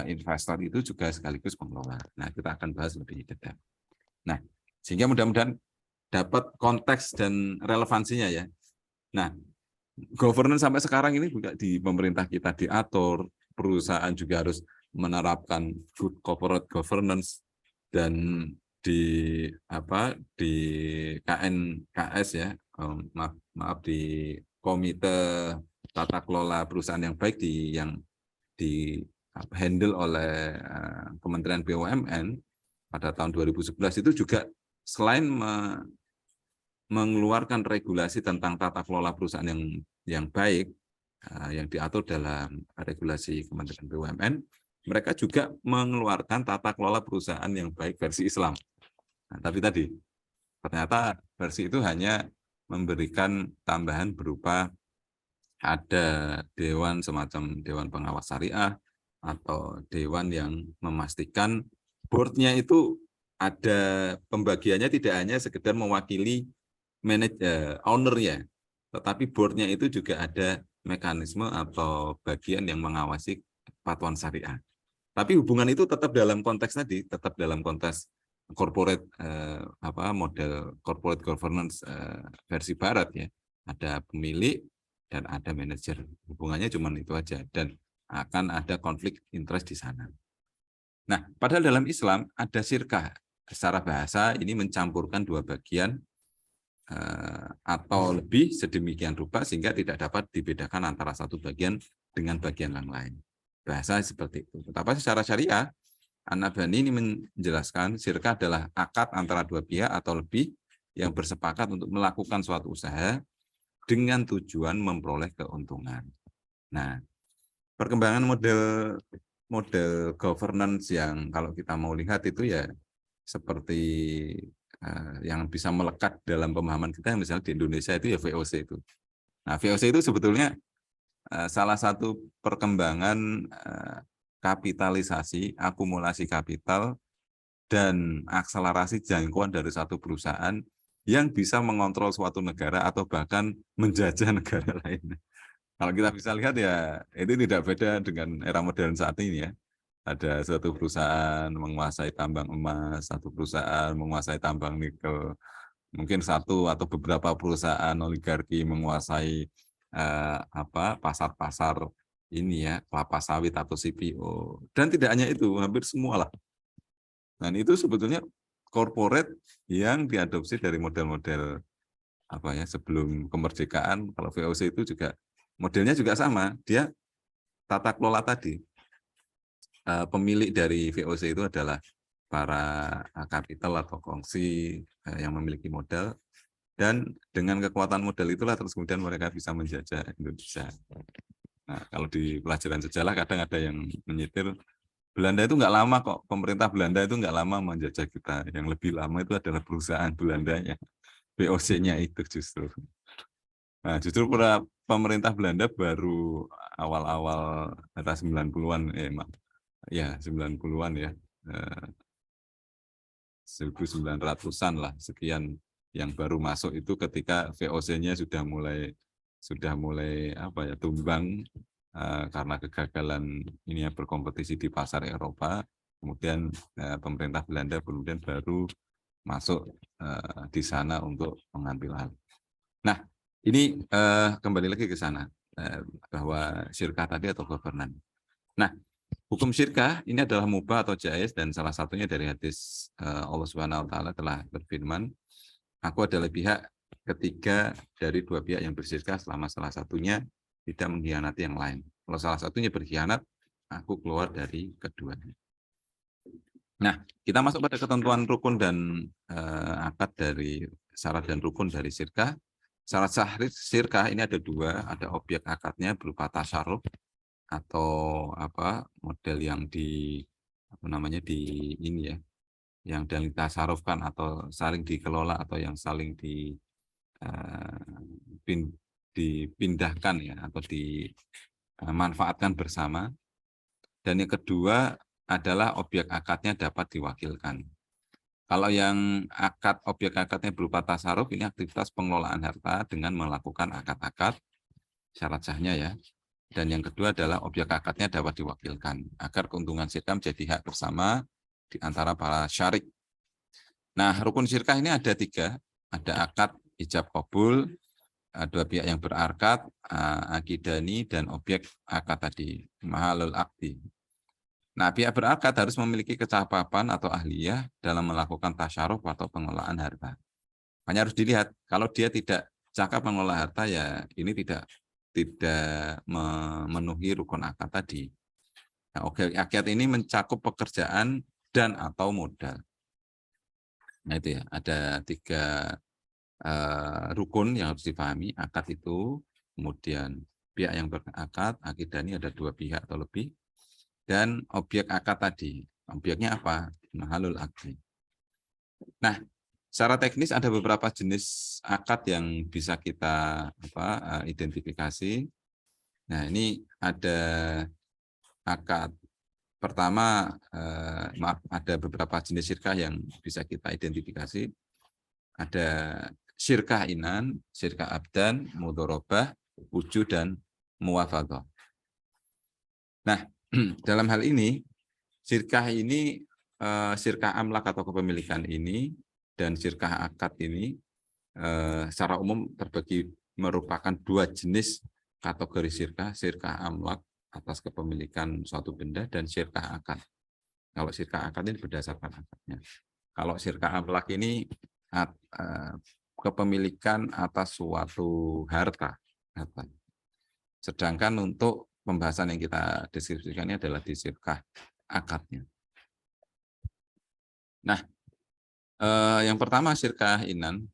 investor itu juga sekaligus pengelola. Nah, kita akan bahas lebih detail. Nah, sehingga mudah-mudahan dapat konteks dan relevansinya ya. Nah, governance sampai sekarang ini juga di pemerintah kita diatur, perusahaan juga harus menerapkan good corporate governance, dan di KNKS ya, maaf di Komite Tata Kelola Perusahaan yang Baik yang di handle oleh Kementerian BUMN pada tahun 2011 itu juga selain mengeluarkan regulasi tentang tata kelola perusahaan yang baik yang diatur dalam regulasi Kementerian BUMN, mereka juga mengeluarkan tata kelola perusahaan yang baik versi Islam. Nah, tapi tadi ternyata versi itu hanya memberikan tambahan berupa ada dewan semacam dewan pengawas syariah atau dewan yang memastikan boardnya itu ada pembagiannya tidak hanya sekedar mewakili ownernya, tetapi boardnya itu juga ada mekanisme atau bagian yang mengawasi patuan syariah. Tapi hubungan itu tetap dalam konteks tadi, tetap dalam konteks corporate model corporate governance versi Barat ya. Ada pemilik dan ada manajer. Hubungannya cuma itu aja dan akan ada konflik interest di sana. Nah, padahal dalam Islam ada syirkah. Secara bahasa ini mencampurkan dua bagian atau lebih sedemikian rupa sehingga tidak dapat dibedakan antara satu bagian dengan bagian yang lain. Bahasa seperti itu. Tetapi secara syariah, An-Nabhani ini menjelaskan syirkah adalah akad antara dua pihak atau lebih yang bersepakat untuk melakukan suatu usaha dengan tujuan memperoleh keuntungan. Nah, perkembangan model governance yang kalau kita mau lihat itu ya seperti yang bisa melekat dalam pemahaman kita, misalnya di Indonesia itu ya VOC itu. Nah, VOC itu sebetulnya salah satu perkembangan kapitalisasi, akumulasi kapital, dan akselerasi jangkauan dari satu perusahaan yang bisa mengontrol suatu negara atau bahkan menjajah negara lain. Kalau kita bisa lihat ya, itu tidak beda dengan era modern saat ini ya. Ada suatu perusahaan menguasai tambang emas, satu perusahaan menguasai tambang nikel, mungkin satu atau beberapa perusahaan oligarki menguasai pasar-pasar ini ya, kelapa sawit atau CPO. Dan tidak hanya itu, hampir semua lah. Dan itu sebetulnya corporate yang diadopsi dari model-model sebelum kemerdekaan. Kalau VOC itu juga modelnya juga sama, dia tata kelola tadi. Pemilik dari VOC itu adalah para kapital atau kongsi yang memiliki modal, dan dengan kekuatan modal itulah terus kemudian mereka bisa menjajah Indonesia. Nah, kalau di pelajaran sejarah kadang ada yang menyitir Belanda itu nggak lama kok, pemerintah Belanda itu nggak lama menjajah kita, yang lebih lama itu adalah perusahaan Belandanya, VOC-nya itu justru. Nah, justru pemerintah Belanda baru awal-awal era 90-an, 90-an ya, 1900-an lah sekian yang baru masuk itu ketika VOC-nya sudah mulai tumbang karena kegagalan ini ya, berkompetisi di pasar Eropa. Kemudian pemerintah Belanda kemudian baru masuk di sana untuk mengambil alih. Nah, ini kembali lagi ke sana bahwa syirkah tadi atau governance. Nah, hukum syirkah ini adalah mubah atau jaiz, dan salah satunya dari hadis Allah Subhanahu wa taala telah berfirman, aku adalah pihak ketiga dari dua pihak yang bersyirkah selama salah satunya tidak mengkhianati yang lain. Kalau salah satunya berkhianat, aku keluar dari keduanya. Nah, kita masuk pada ketentuan rukun dan akad dari syarat dan rukun dari syirkah. Syarat sah syirkah ini ada dua, ada objek akadnya berupa tasyaruf atau model yang di ini ya, yang ditasarufkan atau saling dikelola atau yang saling dipindahkan ya atau dimanfaatkan bersama. Dan yang kedua adalah objek akadnya dapat diwakilkan. Kalau yang objek akadnya berupa tasaruf, ini aktivitas pengelolaan harta dengan melakukan akad-akad, syarat sahnya ya, Dan yang kedua adalah objek akadnya dapat diwakilkan agar keuntungan syirkah menjadi hak bersama di antara para syarik. Nah, rukun syirkah ini ada 3, ada akad, ijab kabul, dua pihak yang berakad, akidani, dan objek akad tadi, mahalul akdi. Nah, pihak berakad harus memiliki kecapapan atau ahliyah dalam melakukan tasyaruf atau pengelolaan harta. Hanya harus dilihat, kalau dia tidak cakap mengelola harta, ya ini tidak memenuhi rukun akad tadi. Nah, objek akad ini mencakup pekerjaan dan atau modal. Nah itu ya, ada 3 rukun yang harus dipahami. Akad itu, kemudian pihak yang berakad, akidani ada 2 pihak atau lebih, dan objek akad tadi. Objeknya apa? Mahalul akdi. Nah, secara teknis ada beberapa jenis akad yang bisa kita identifikasi. Nah, ini ada akad pertama, ada beberapa jenis syirkah yang bisa kita identifikasi. Ada syirkah inan, syirkah abdan, mudorobah, wujud, dan muwafaqah. Nah, dalam hal ini, syirkah ini, syirkah amlak atau kepemilikan ini, dan syirkah akad ini, secara umum terbagi merupakan 2 jenis kategori syirkah, syirkah amlak atas kepemilikan suatu benda, dan syirkah akad. Kalau syirkah akad ini berdasarkan akadnya. Kalau syirkah amlak ini kepemilikan atas suatu harta. Sedangkan untuk pembahasan yang kita deskripsikan ini adalah di syirkah akadnya. Nah, yang pertama syirkah inan.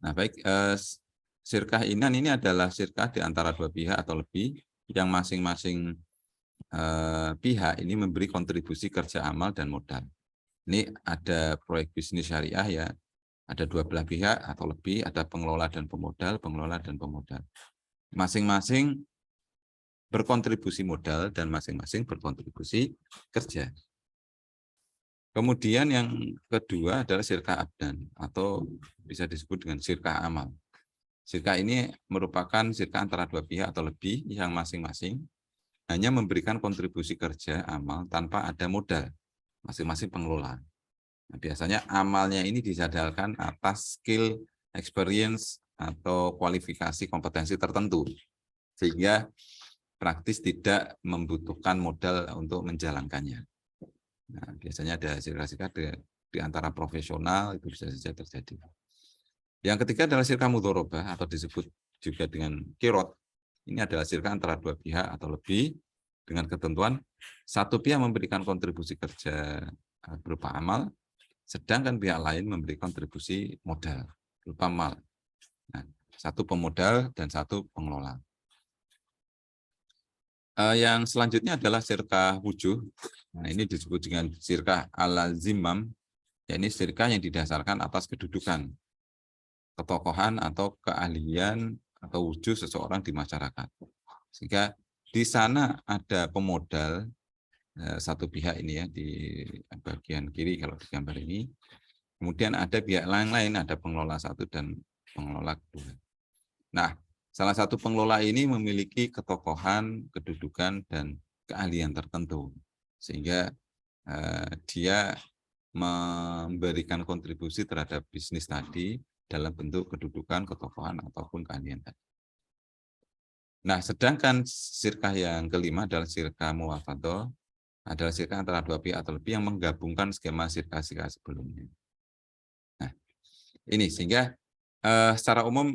Nah, baik, syirkah inan ini adalah syirkah di antara 2 pihak atau lebih yang masing-masing pihak ini memberi kontribusi kerja amal dan modal. Ini ada proyek bisnis syariah ya, ada 2 belah pihak atau lebih, ada pengelola dan pemodal, pengelola dan pemodal. Masing-masing berkontribusi modal dan masing-masing berkontribusi kerja. Kemudian yang kedua adalah syirkah abdan atau bisa disebut dengan syirkah amal. Syirkah ini merupakan syirkah antara 2 pihak atau lebih yang masing-masing hanya memberikan kontribusi kerja amal tanpa ada modal, masing-masing pengelola. Nah, biasanya amalnya ini disadalkan atas skill, experience, atau kualifikasi kompetensi tertentu, sehingga praktis tidak membutuhkan modal untuk menjalankannya. Nah, biasanya ada syirkah di antara profesional, itu bisa saja terjadi. Yang ketiga adalah syirkah mudhorobah atau disebut juga dengan kirot. Ini adalah syirkah antara 2 pihak atau lebih dengan ketentuan satu pihak memberikan kontribusi kerja berupa amal, sedangkan pihak lain memberi kontribusi modal berupa mal. Nah, satu pemodal dan satu pengelola. Yang selanjutnya adalah syirkah wujuh. Nah, ini disebut dengan syirkah al-zimam, yakni syirkah yang didasarkan atas kedudukan, ketokohan atau keahlian atau wujuh seseorang di masyarakat. Sehingga di sana ada pemodal satu pihak ini ya di bagian kiri kalau di gambar ini. Kemudian ada pihak lain, ada pengelola satu dan pengelola kedua. Nah, salah satu pengelola ini memiliki ketokohan, kedudukan, dan keahlian tertentu. Sehingga dia memberikan kontribusi terhadap bisnis tadi dalam bentuk kedudukan, ketokohan, ataupun keahlian tadi. Nah, sedangkan syirkah yang kelima adalah syirkah muwafaqah, adalah syirkah antara 2 pihak atau lebih yang menggabungkan skema syirkah-syirkah sebelumnya. Nah, ini sehingga secara umum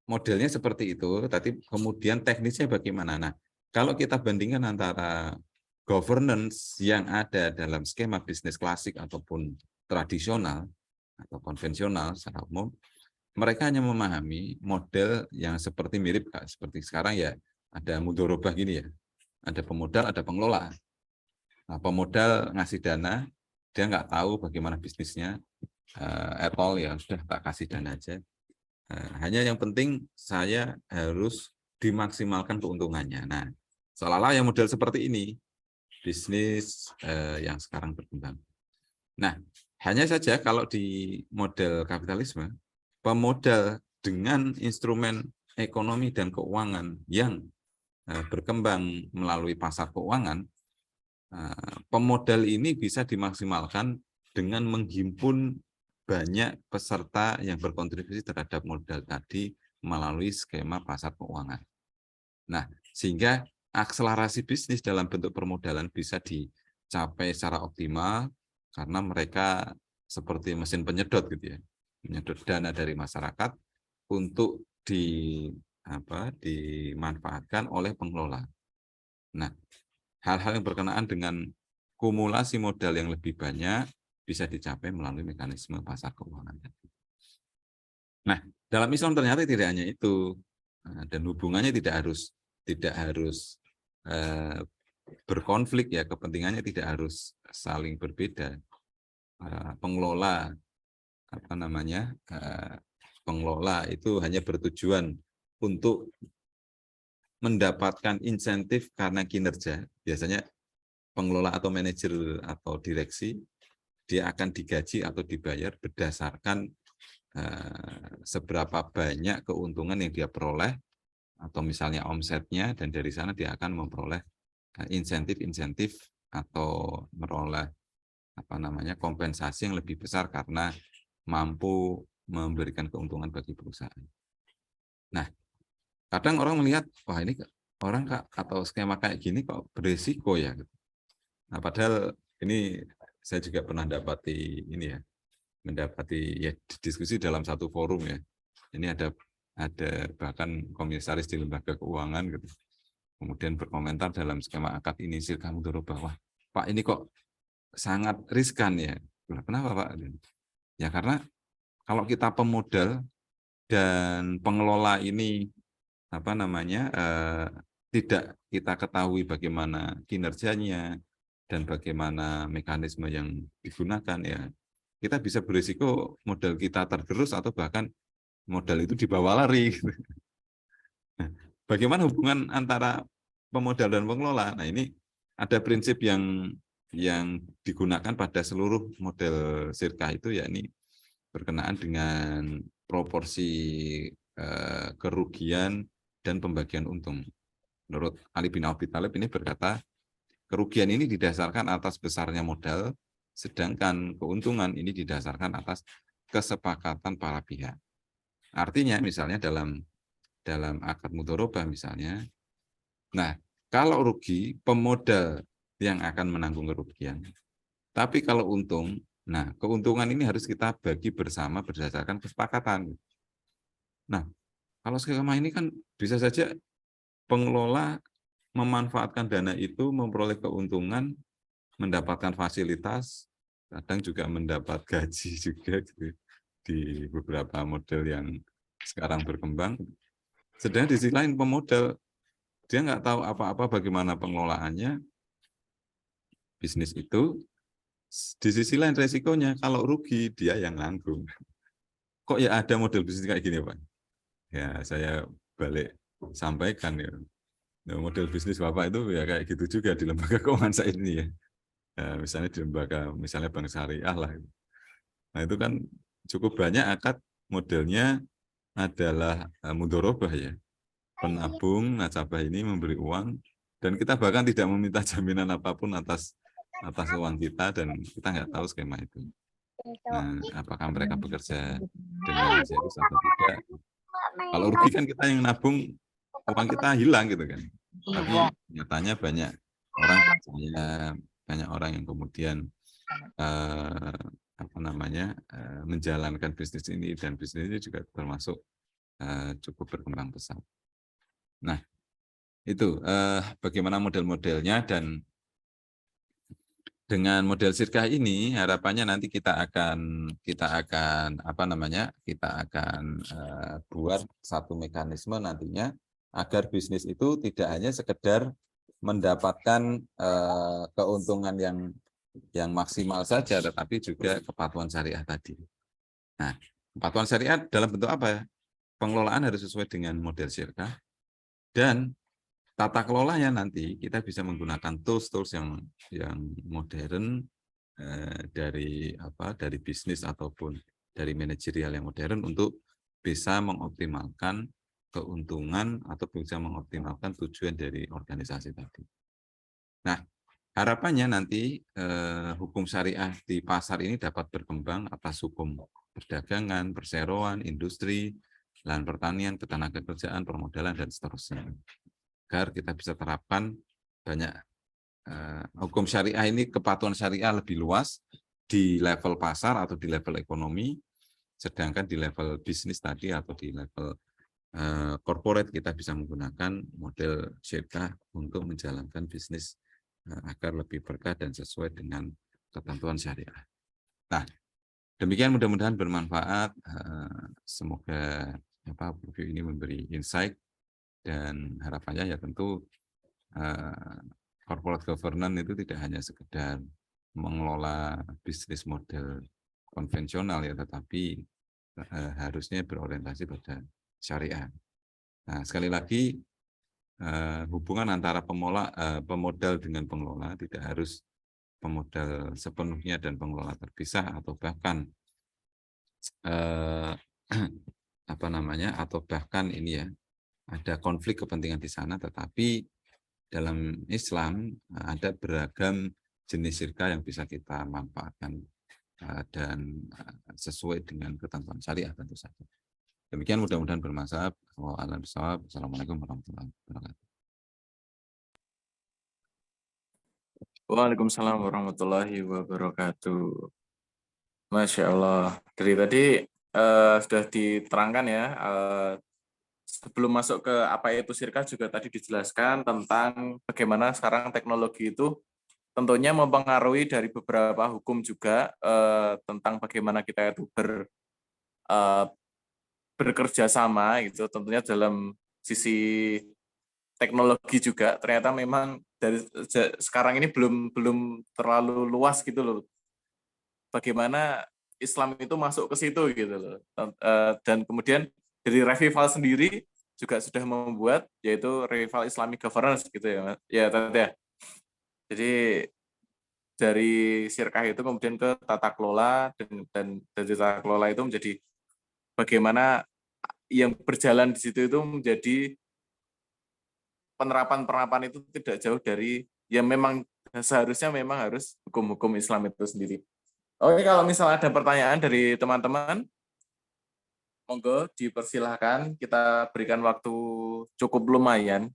modelnya seperti itu, tapi kemudian teknisnya bagaimana? Nah, kalau kita bandingkan antara governance yang ada dalam skema bisnis klasik ataupun tradisional atau konvensional secara umum, mereka hanya memahami model yang seperti mirip seperti sekarang ya, ada mudhorobah gini ya, ada pemodal, ada pengelola. Nah, pemodal ngasih dana, dia nggak tahu bagaimana bisnisnya, ya sudah tak kasih dana aja. Hanya yang penting saya harus dimaksimalkan keuntungannya. Nah, seolah-olah yang model seperti ini, bisnis yang sekarang berkembang. Nah, hanya saja kalau di model kapitalisme, pemodal dengan instrumen ekonomi dan keuangan yang berkembang melalui pasar keuangan, pemodal ini bisa dimaksimalkan dengan menghimpun banyak peserta yang berkontribusi terhadap modal tadi melalui skema pasar keuangan. Nah, sehingga akselerasi bisnis dalam bentuk permodalan bisa dicapai secara optimal karena mereka seperti mesin penyedot gitu ya, menyedot dana dari masyarakat untuk dimanfaatkan oleh pengelola. Nah, hal-hal yang berkenaan dengan kumulasi modal yang lebih banyak bisa dicapai melalui mekanisme pasar keuangan. Nah, dalam Islam ternyata tidak hanya itu, dan hubungannya tidak harus berkonflik ya, kepentingannya tidak harus saling berbeda. Pengelola pengelola itu hanya bertujuan untuk mendapatkan insentif karena kinerja. Biasanya pengelola atau manajer atau direksi dia akan digaji atau dibayar berdasarkan seberapa banyak keuntungan yang dia peroleh atau misalnya omsetnya, dan dari sana dia akan memperoleh insentif-insentif atau meroleh kompensasi yang lebih besar karena mampu memberikan keuntungan bagi perusahaan. Nah, kadang orang melihat, wah ini orang atau skema kayak gini kok berisiko ya. Nah, padahal ini saya juga pernah mendapati diskusi dalam satu forum ya. Ini ada bahkan komisaris di lembaga keuangan gitu. Kemudian berkomentar dalam skema akad ini kamu dorong bahwa Pak ini kok sangat riskan ya. Kenapa Pak? Ya karena kalau kita pemodal dan pengelola ini tidak kita ketahui bagaimana kinerjanya dan bagaimana mekanisme yang digunakan ya, kita bisa berisiko modal kita tergerus atau bahkan modal itu dibawa lari. Bagaimana hubungan antara pemodal dan pengelola? Nah, ini ada prinsip yang digunakan pada seluruh model sirkah itu, yakni berkenaan dengan proporsi kerugian dan pembagian untung. Menurut Ali bin Abi Thalib ini berkata, kerugian ini didasarkan atas besarnya modal, sedangkan keuntungan ini didasarkan atas kesepakatan para pihak. Artinya misalnya dalam akad mudharabah misalnya, nah kalau rugi pemodal yang akan menanggung kerugian. Tapi kalau untung, nah keuntungan ini harus kita bagi bersama berdasarkan kesepakatan. Nah, kalau skema ini kan bisa saja pengelola memanfaatkan dana itu memperoleh keuntungan, mendapatkan fasilitas, kadang juga mendapat gaji juga gitu, di beberapa model yang sekarang berkembang. Sedangkan di sisi lain pemodal dia nggak tahu apa-apa bagaimana pengelolaannya bisnis itu. Di sisi lain resikonya kalau rugi dia yang nanggung. Kok ya ada model bisnis kayak gini Pak? Ya saya balik sampaikan ya. Nah, model bisnis Bapak itu ya kayak gitu juga di lembaga keuangan saya ini ya. Misalnya di lembaga misalnya Bank Syariah lah. Nah itu kan cukup banyak akad modelnya adalah mudharabah ya. Penabung nasabah ini memberi uang dan kita bahkan tidak meminta jaminan apapun atas uang kita dan kita nggak tahu skema itu. Nah, apakah mereka bekerja dengan serius atau tidak? Kalau rugi kan kita yang nabung, uang kita hilang gitu kan. Tapi nyatanya banyak orang percaya, banyak orang yang kemudian menjalankan bisnis ini, dan bisnis ini juga termasuk cukup berkembang pesat. Nah, itu bagaimana model-modelnya, dan dengan model sirkah ini harapannya nanti kita akan buat satu mekanisme nantinya agar bisnis itu tidak hanya sekedar mendapatkan keuntungan yang maksimal saja, tetapi juga kepatuhan syariah tadi. Nah, kepatuhan syariah dalam bentuk apa ya? Pengelolaan harus sesuai dengan model sirkah, dan tata kelolanya nanti kita bisa menggunakan tools yang modern dari bisnis ataupun dari manajerial yang modern untuk bisa mengoptimalkan keuntungan atau bisa mengoptimalkan tujuan dari organisasi tadi. Nah, harapannya nanti hukum syariah di pasar ini dapat berkembang atas hukum perdagangan, perseroan, industri, lahan pertanian, ketenagakerjaan, permodalan, dan seterusnya. Agar kita bisa terapkan banyak hukum syariah ini, kepatuhan syariah lebih luas di level pasar atau di level ekonomi, sedangkan di level bisnis tadi atau di level corporate kita bisa menggunakan model syirkah untuk menjalankan bisnis agar lebih berkah dan sesuai dengan ketentuan syariah. Nah, demikian mudah-mudahan bermanfaat. Semoga review ini memberi insight dan harapannya ya tentu corporate governance itu tidak hanya sekedar mengelola bisnis model konvensional ya, tetapi harusnya berorientasi pada syariah. Nah, sekali lagi hubungan antara pemodal dengan pengelola tidak harus pemodal sepenuhnya dan pengelola terpisah atau bahkan atau bahkan ini ya ada konflik kepentingan di sana, tetapi dalam Islam ada beragam jenis syirkah yang bisa kita manfaatkan dan sesuai dengan ketentuan syariah tentu saja. Demikian mudah-mudahan bermanfaat. Wassalamualaikum warahmatullahi wabarakatuh. Waalaikumsalam warahmatullahi wabarakatuh. Masya Allah. Dari tadi sudah diterangkan ya. Sebelum masuk ke apa itu syirkah juga tadi dijelaskan tentang bagaimana sekarang teknologi itu tentunya mempengaruhi dari beberapa hukum juga tentang bagaimana kita itu bekerja sama gitu. Tentunya dalam sisi teknologi juga ternyata memang dari sekarang ini belum terlalu luas gitu loh. Bagaimana Islam itu masuk ke situ gitu loh. Dan kemudian dari Revival sendiri juga sudah membuat yaitu Revival Islamic Governance gitu ya, Mas. Ya, tadi ya. Jadi dari sirkah itu kemudian ke tata kelola dan dari tata kelola itu menjadi bagaimana yang berjalan di situ itu menjadi penerapan-penerapan itu tidak jauh dari yang memang seharusnya memang harus hukum-hukum Islam itu sendiri. Oke, kalau misalnya ada pertanyaan dari teman-teman, monggo dipersilahkan, kita berikan waktu cukup lumayan.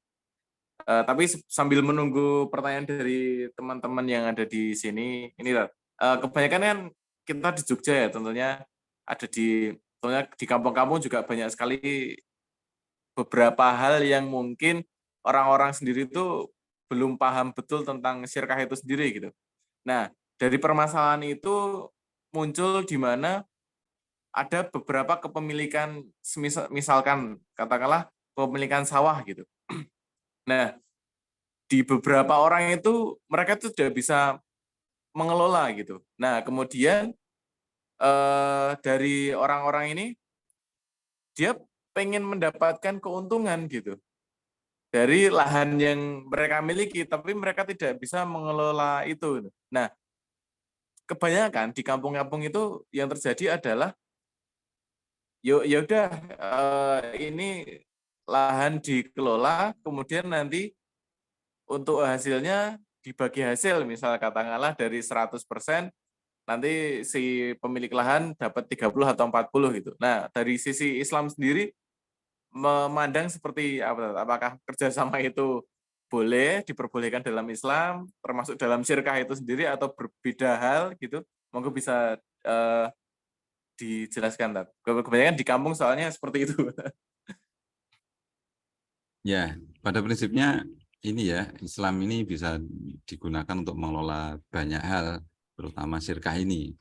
Tapi sambil menunggu pertanyaan dari teman-teman yang ada di sini, ini kebanyakan kan kita di Jogja ya, tentunya ada tentunya di kampung-kampung juga banyak sekali beberapa hal yang mungkin orang-orang sendiri itu belum paham betul tentang syirkah itu sendiri gitu. Nah, dari permasalahan itu muncul di mana ada beberapa kepemilikan, misalkan katakanlah kepemilikan sawah gitu. Nah, di beberapa orang itu mereka tuh sudah bisa mengelola gitu. Nah, kemudian dari orang-orang ini dia pengen mendapatkan keuntungan gitu dari lahan yang mereka miliki, tapi mereka tidak bisa mengelola itu. Nah, kebanyakan di kampung-kampung itu yang terjadi adalah ya udah ini lahan dikelola, kemudian nanti untuk hasilnya dibagi hasil, misal katakanlah dari 100%, nanti si pemilik lahan dapat 30 atau 40 gitu. Nah, dari sisi Islam sendiri memandang seperti apa? Apakah kerjasama itu boleh diperbolehkan dalam Islam, termasuk dalam syirkah itu sendiri atau berbeda hal gitu? Monggo bisa dijelaskan, Tat. Kebanyakan di kampung soalnya seperti itu. Ya, pada prinsipnya ini ya, Islam ini bisa digunakan untuk mengelola banyak hal, terutama syirkah ini.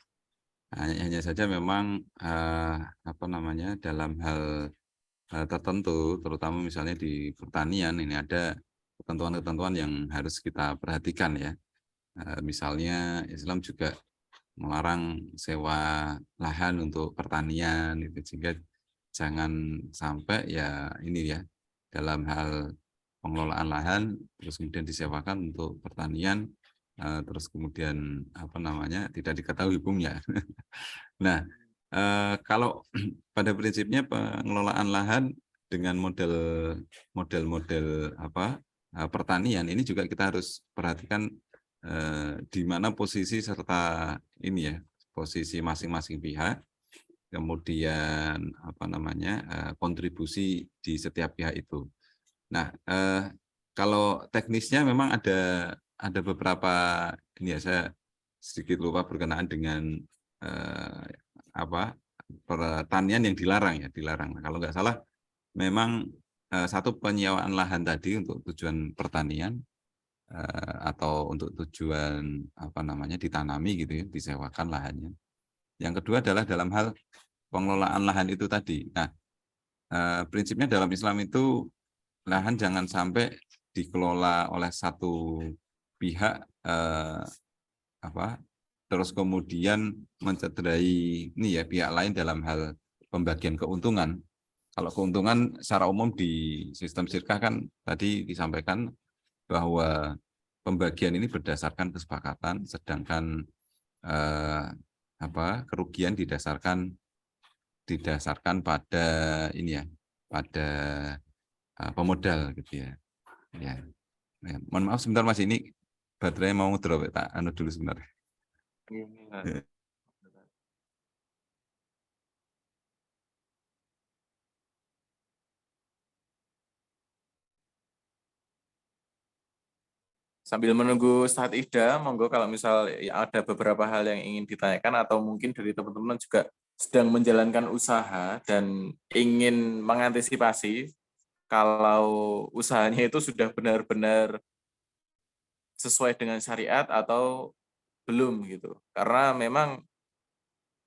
Hanya saja memang dalam hal tertentu, terutama misalnya di pertanian ini ada ketentuan-ketentuan yang harus kita perhatikan ya. Misalnya Islam juga melarang sewa lahan untuk pertanian, itu sehingga jangan sampai ya ini ya dalam hal pengelolaan lahan terus kemudian disewakan untuk pertanian terus kemudian tidak diketahui hukumnya. Nah, kalau pada prinsipnya pengelolaan lahan dengan model pertanian ini juga kita harus perhatikan di mana posisi serta ini ya, posisi masing-masing pihak, kemudian kontribusi di setiap pihak itu. Nah, kalau teknisnya memang ada beberapa ini ya, saya sedikit lupa berkenaan dengan pertanian yang dilarang. Nah, kalau nggak salah memang satu penyewaan lahan tadi untuk tujuan pertanian atau untuk tujuan ditanami gitu ya, disewakan lahannya. Yang kedua adalah dalam hal pengelolaan lahan itu tadi. Nah, prinsipnya dalam Islam itu lahan jangan sampai dikelola oleh satu pihak terus kemudian mencederai ini ya pihak lain dalam hal pembagian keuntungan. Kalau keuntungan secara umum di sistem syirkah kan tadi disampaikan bahwa pembagian ini berdasarkan kesepakatan, sedangkan kerugian didasarkan pada ini ya, pada pemodal gitu ya. Ya. Mohon maaf sebentar Mas, ini baterai mau drop, tak dulu sebentar. Sambil menunggu Ustadz Ida, monggo kalau misal ya ada beberapa hal yang ingin ditanyakan atau mungkin dari teman-teman juga sedang menjalankan usaha dan ingin mengantisipasi kalau usahanya itu sudah benar-benar sesuai dengan syariat atau belum gitu. Karena memang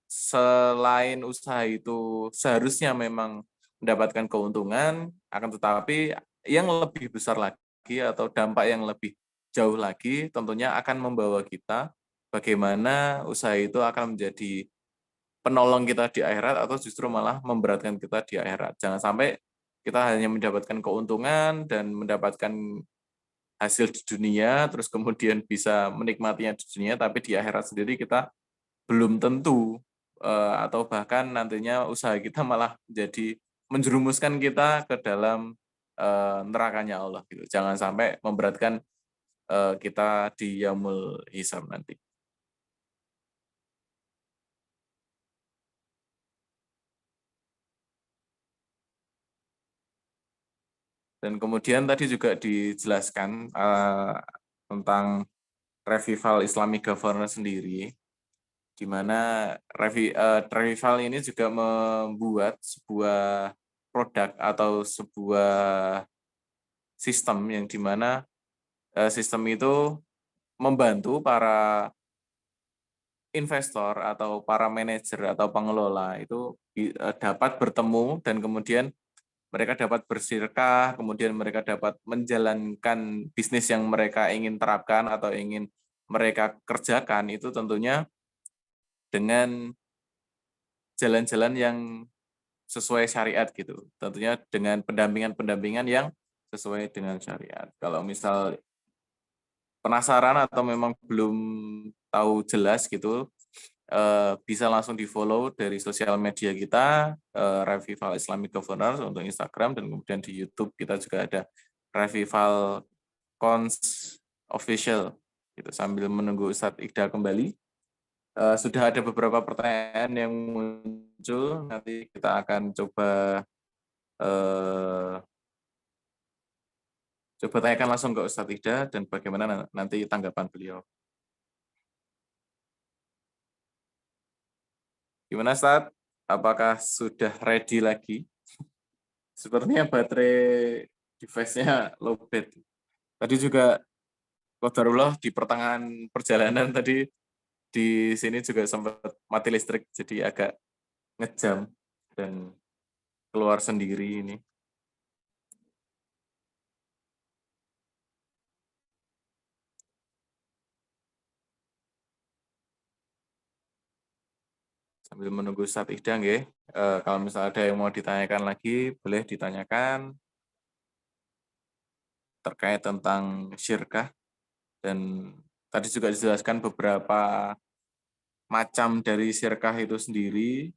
selain usaha itu seharusnya memang mendapatkan keuntungan, akan tetapi yang lebih besar lagi atau dampak yang lebih jauh lagi tentunya akan membawa kita bagaimana usaha itu akan menjadi penolong kita di akhirat atau justru malah memberatkan kita di akhirat. Jangan sampai kita hanya mendapatkan keuntungan dan mendapatkan hasil di dunia, terus kemudian bisa menikmatinya di dunia, tapi di akhirat sendiri kita belum tentu atau bahkan nantinya usaha kita malah jadi menjerumuskan kita ke dalam nerakanya Allah gitu. Jangan sampai memberatkan kita di yaumul hisab nanti. Dan kemudian tadi juga dijelaskan tentang revival Islamic Governance sendiri, di mana revival ini juga membuat sebuah produk atau sebuah sistem yang di mana sistem itu membantu para investor atau para manajer atau pengelola itu dapat bertemu dan kemudian mereka dapat bersirkah, kemudian mereka dapat menjalankan bisnis yang mereka ingin terapkan atau ingin mereka kerjakan itu tentunya dengan jalan-jalan yang sesuai syariat gitu. Tentunya dengan pendampingan-pendampingan yang sesuai dengan syariat. Kalau misal penasaran atau memang belum tahu jelas gitu, bisa langsung di-follow dari sosial media kita, Revival Islamic Governance untuk Instagram, dan kemudian di YouTube kita juga ada Revival Cons Official. Gitu. Sambil menunggu Ustadz Iqda kembali, sudah ada beberapa pertanyaan yang muncul, nanti kita akan coba tanyakan langsung ke Ustadz Iqda dan bagaimana nanti tanggapan beliau. Gimana Ustadz? Apakah sudah ready lagi? Sepertinya baterai device-nya lowbat. Tadi juga qadarullah di pertengahan perjalanan tadi di sini juga sempat mati listrik, jadi agak ngejam dan keluar sendiri ini. Sambil menunggu Ustadz Iqda, nggih. Kalau misalnya ada yang mau ditanyakan lagi, boleh ditanyakan terkait tentang syirkah. Dan tadi juga dijelaskan beberapa macam dari syirkah itu sendiri.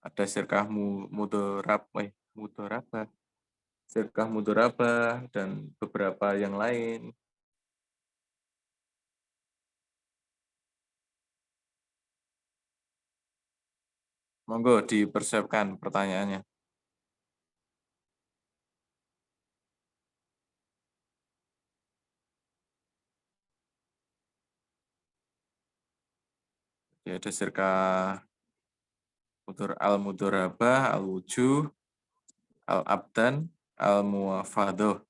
Ada sirkah mudorabah, sirkah mudorabah dan beberapa yang lain. Monggo dipersiapkan pertanyaannya. Ya, ada sirkah al-mudorabah, al-wujuh, al-abdan, al-muwafadoh.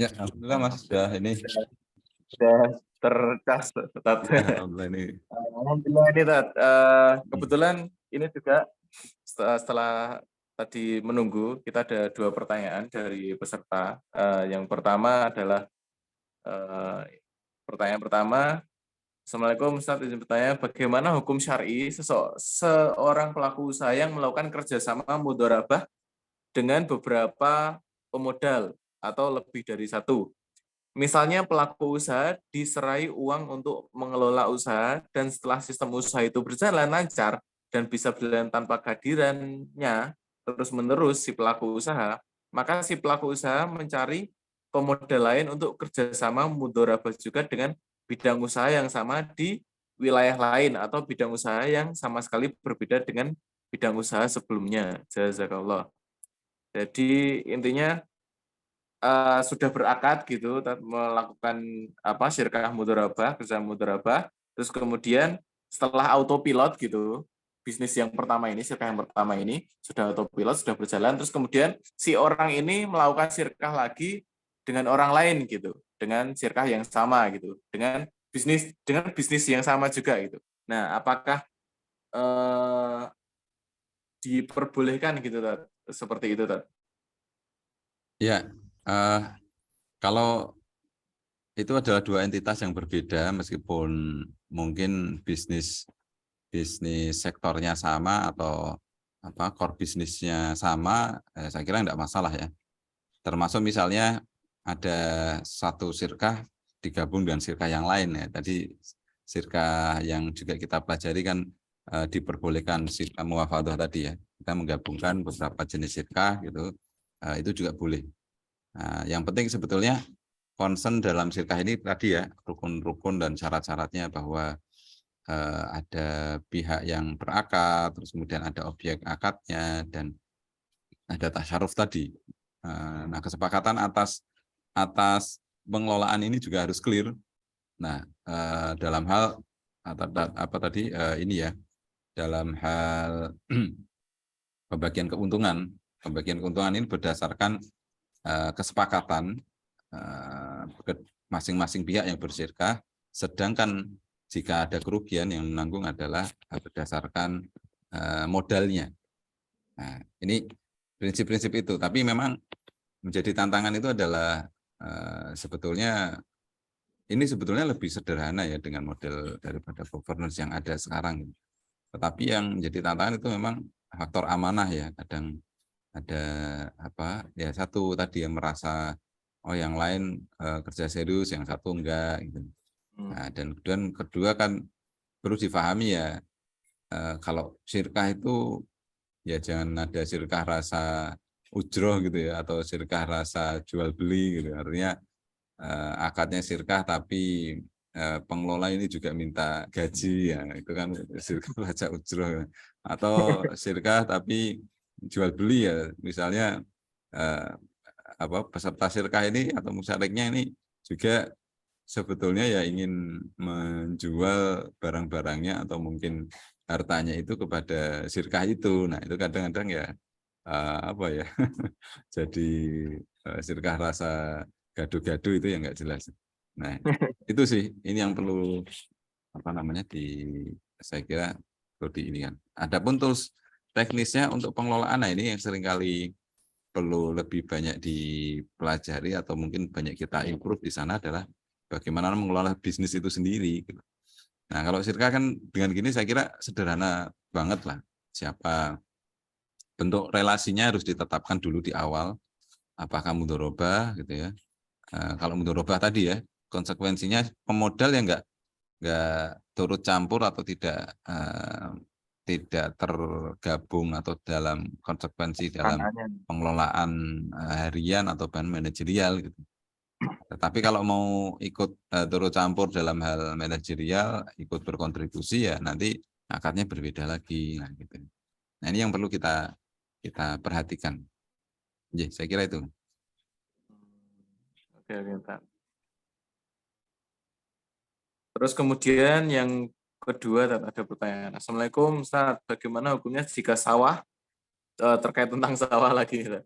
Ya, alhamdulillah Mas sudah ini. Sudah tercas, Tat. Alhamdulillah ini. Alhamdulillah ini, Tat. Kebetulan ini juga setelah tadi menunggu, kita ada 2 pertanyaan dari peserta. Yang pertama adalah pertanyaan pertama, Assalamualaikum Ustaz, izin bertanya, bagaimana hukum syar'i seorang pelaku usaha yang melakukan kerjasama mudharabah dengan beberapa pemodal atau lebih dari satu? Misalnya pelaku usaha diserai uang untuk mengelola usaha dan setelah sistem usaha itu berjalan lancar dan bisa berjalan tanpa kehadirannya terus-menerus si pelaku usaha, maka si pelaku usaha mencari pemodal lain untuk kerjasama mudharabah juga dengan bidang usaha yang sama di wilayah lain atau bidang usaha yang sama sekali berbeda dengan bidang usaha sebelumnya. Jazakallah. Jadi intinya sudah berakad gitu melakukan syirkah mudharabah, kerja mudharabah, terus kemudian setelah autopilot gitu, bisnis yang pertama ini, sirkah yang pertama ini sudah autopilot, sudah berjalan, terus kemudian si orang ini melakukan sirkah lagi dengan orang lain gitu, dengan sirkah yang sama gitu, dengan bisnis yang sama juga gitu. Nah, apakah diperbolehkan gitu, Tat? Seperti itu, Tat? Ya, kalau itu adalah 2 entitas yang berbeda meskipun mungkin bisnis sektornya sama atau core bisnisnya sama, saya kira tidak masalah ya. Termasuk misalnya ada satu sirkah digabung dengan sirkah yang lain ya. Tadi sirkah yang juga kita pelajari kan diperbolehkan sirkah muwafadah tadi ya. Kita menggabungkan beberapa jenis sirkah gitu, itu juga boleh. Nah, yang penting sebetulnya concern dalam sirkah ini tadi ya, rukun-rukun dan syarat-syaratnya bahwa ada pihak yang berakad, terus kemudian ada objek akadnya, dan ada tasyaruf tadi. Nah, kesepakatan atas pengelolaan ini juga harus clear. Nah, dalam hal apa tadi ini ya, dalam hal pembagian keuntungan ini berdasarkan kesepakatan masing-masing pihak yang bersirkah, sedangkan jika ada kerugian yang menanggung adalah berdasarkan modalnya. Nah, ini prinsip-prinsip itu, tapi memang menjadi tantangan itu adalah sebetulnya lebih sederhana ya dengan model daripada governance yang ada sekarang. Tetapi yang menjadi tantangan itu memang faktor amanah ya, kadang ada ya satu tadi yang merasa yang lain kerja serius, yang satu enggak gitu. Nah, dan kemudian kedua kan perlu difahami ya, kalau sirkah itu ya jangan ada sirkah rasa ujroh gitu ya, atau sirkah rasa jual beli gitu. Artinya akadnya sirkah tapi pengelola ini juga minta gaji ya, itu kan sirkah rasa ujroh. Atau sirkah tapi jual beli ya, misalnya peserta sirkah ini atau musyariknya ini juga sebetulnya ya ingin menjual barang-barangnya atau mungkin hartanya itu kepada sirkah itu. Nah, itu kadang-kadang ya apa ya, jadi sirkah rasa gaduh-gaduh itu yang nggak jelas. Nah, itu sih ini yang perlu apa namanya saya kira perlu diinikan. Adapun tools teknisnya untuk pengelolaan, nah ini yang seringkali perlu lebih banyak dipelajari atau mungkin banyak kita improve di sana adalah bagaimana mengelola bisnis itu sendiri. Nah, kalau Sirka kan dengan gini saya kira sederhana banget lah. Siapa bentuk relasinya harus ditetapkan dulu di awal. Apakah mudharabah gitu ya. Kalau mudharabah tadi ya, konsekuensinya pemodal yang nggak turut campur atau tidak tergabung atau dalam konsekuensi dalam Tanahnya. pengelolaan harian atau bahan manajerial gitu. Tetapi kalau mau ikut turut campur dalam hal manajerial, ikut berkontribusi ya nanti akadnya berbeda lagi. Nah, gitu. Nah ini yang perlu kita perhatikan. Ya, saya kira itu. Oke, oke, Pak. Terus kemudian yang kedua ada pertanyaan. Assalamualaikum Ustaz, bagaimana hukumnya jika sawah terkait tentang sawah lagi, Ustaz.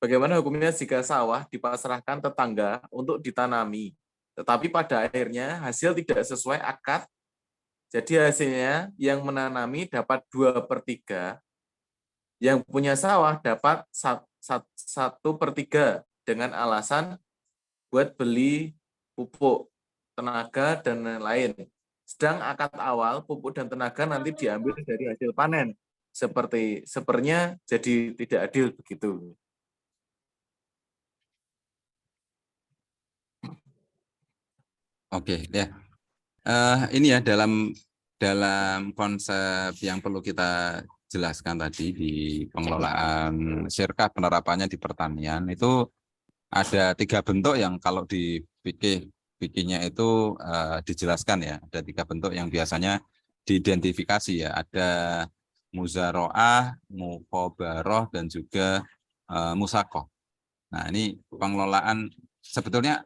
Bagaimana hukumnya jika sawah dipasrahkan tetangga untuk ditanami, tetapi pada akhirnya hasil tidak sesuai akad, jadi hasilnya yang menanami dapat 2/3, yang punya sawah dapat 1/3 dengan alasan buat beli pupuk, tenaga, dan lain-lain. Sedang akad awal, pupuk dan tenaga nanti diambil dari hasil panen. Sepertinya jadi tidak adil begitu. Oke, ya. Ini ya dalam konsep yang perlu kita jelaskan tadi di pengelolaan sirkah penerapannya di pertanian itu ada 3 bentuk yang kalau di fikihnya itu dijelaskan ya. Ada 3 bentuk yang biasanya diidentifikasi ya. Ada muzaroah, mukhobaroh, dan juga musakoh. Nah ini pengelolaan sebetulnya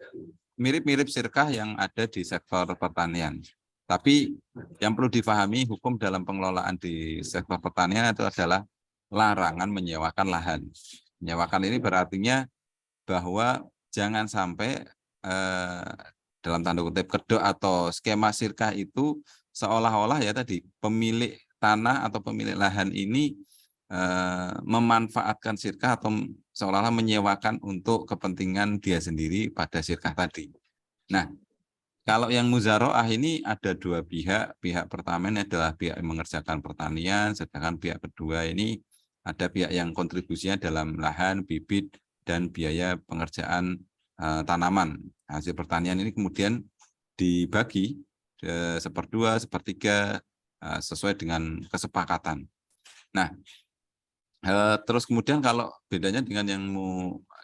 mirip-mirip sirkah yang ada di sektor pertanian. Tapi yang perlu difahami hukum dalam pengelolaan di sektor pertanian itu adalah larangan menyewakan lahan. Menyewakan ini berartinya bahwa jangan sampai dalam tanda kutip kedok atau skema sirkah itu seolah-olah ya tadi pemilik tanah atau pemilik lahan ini memanfaatkan sirkah atau seolah-olah menyewakan untuk kepentingan dia sendiri pada sirkah tadi. Nah, kalau yang muzaroah ini ada 2 pihak. Pihak pertama ini adalah pihak yang mengerjakan pertanian, sedangkan pihak kedua ini ada pihak yang kontribusinya dalam lahan, bibit, dan biaya pengerjaan tanaman. Hasil pertanian ini kemudian dibagi 1/2, 1/3 sesuai dengan kesepakatan. Nah, terus kemudian kalau bedanya dengan yang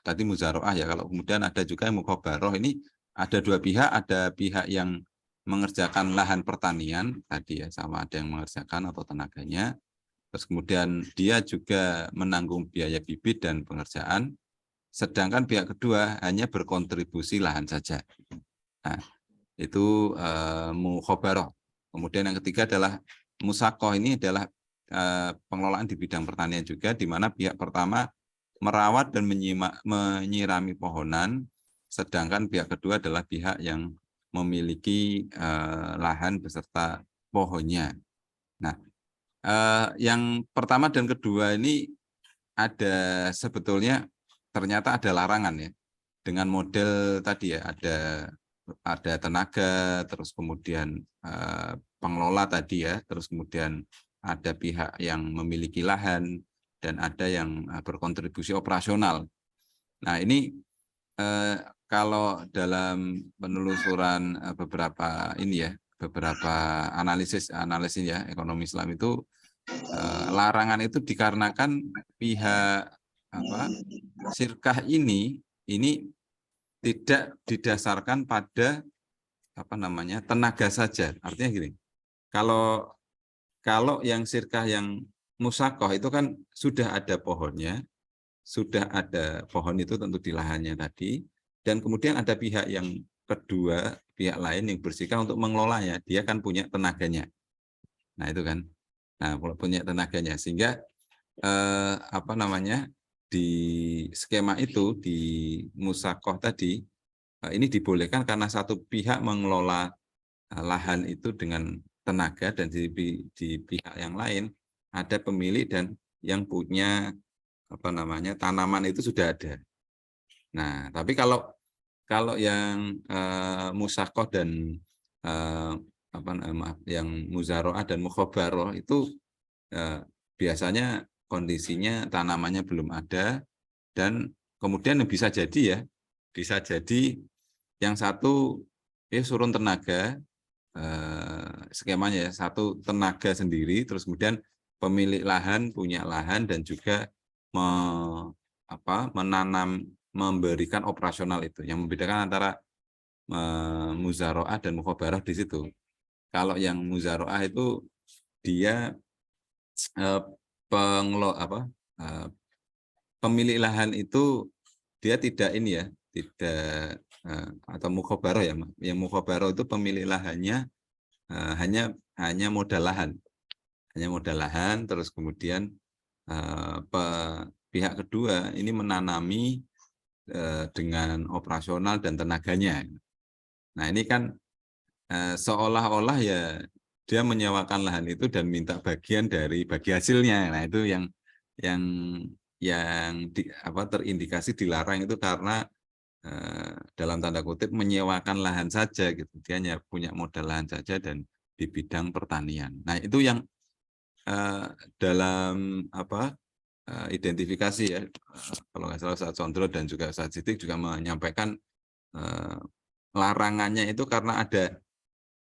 tadi muzaroah ya, kalau kemudian ada juga yang mukhobaroh ini ada 2 pihak, ada pihak yang mengerjakan lahan pertanian tadi ya, sama ada yang mengerjakan atau tenaganya, terus kemudian dia juga menanggung biaya bibit dan pengerjaan, sedangkan pihak kedua hanya berkontribusi lahan saja. Nah, itu mukhobaroh. Kemudian yang ketiga adalah musakoh, ini adalah pengelolaan di bidang pertanian juga, di mana pihak pertama merawat dan menyirami pohonan, sedangkan pihak kedua adalah pihak yang memiliki lahan beserta pohonnya. Nah, yang pertama dan kedua ini ada sebetulnya ternyata ada larangan ya, dengan model tadi ya, ada tenaga, terus kemudian pengelola tadi ya, terus kemudian ada pihak yang memiliki lahan, dan ada yang berkontribusi operasional. Nah ini kalau dalam penelusuran beberapa analisis ya ekonomi Islam itu, larangan itu dikarenakan pihak sirkah ini tidak didasarkan pada tenaga saja. Artinya gini, kalau yang sirkah yang musakoh itu kan sudah ada pohonnya, sudah ada pohon itu tentu di lahannya tadi, dan kemudian ada pihak yang kedua, pihak lain yang bersihkan untuk mengelolanya, dia kan punya tenaganya. Nah itu kan, punya tenaganya, sehingga apa namanya, di skema itu di musakoh tadi ini dibolehkan karena satu pihak mengelola lahan itu dengan tenaga dan di pihak yang lain ada pemilik dan yang punya apa namanya tanaman itu sudah ada. Nah, tapi kalau yang musakoh dan maaf, yang muzaroah dan mukhobaroh itu biasanya kondisinya tanamannya belum ada dan kemudian bisa jadi yang satu surun tenaga skemanya ya, satu tenaga sendiri terus kemudian pemilik lahan punya lahan dan juga menanam memberikan operasional itu. Yang membedakan antara muzaroah dan mukhobarah di situ. Kalau yang muzaroah itu dia pemilik lahan itu dia tidak ini ya, tidak atau mukhobarah ya. Yang mukhobarah itu pemilik lahannya hanya modal lahan. Hanya modal lahan terus kemudian pihak kedua ini menanami dengan operasional dan tenaganya. Nah, ini kan seolah-olah ya dia menyewakan lahan itu dan minta bagian dari bagi hasilnya. Nah, itu yang terindikasi dilarang itu karena dalam tanda kutip menyewakan lahan saja gitu. Dia hanya punya modal lahan saja dan di bidang pertanian. Nah, itu yang dalam identifikasi ya, kalau nggak salah Ustaz Sondro dan juga Ustaz Siddiq juga menyampaikan larangannya itu karena ada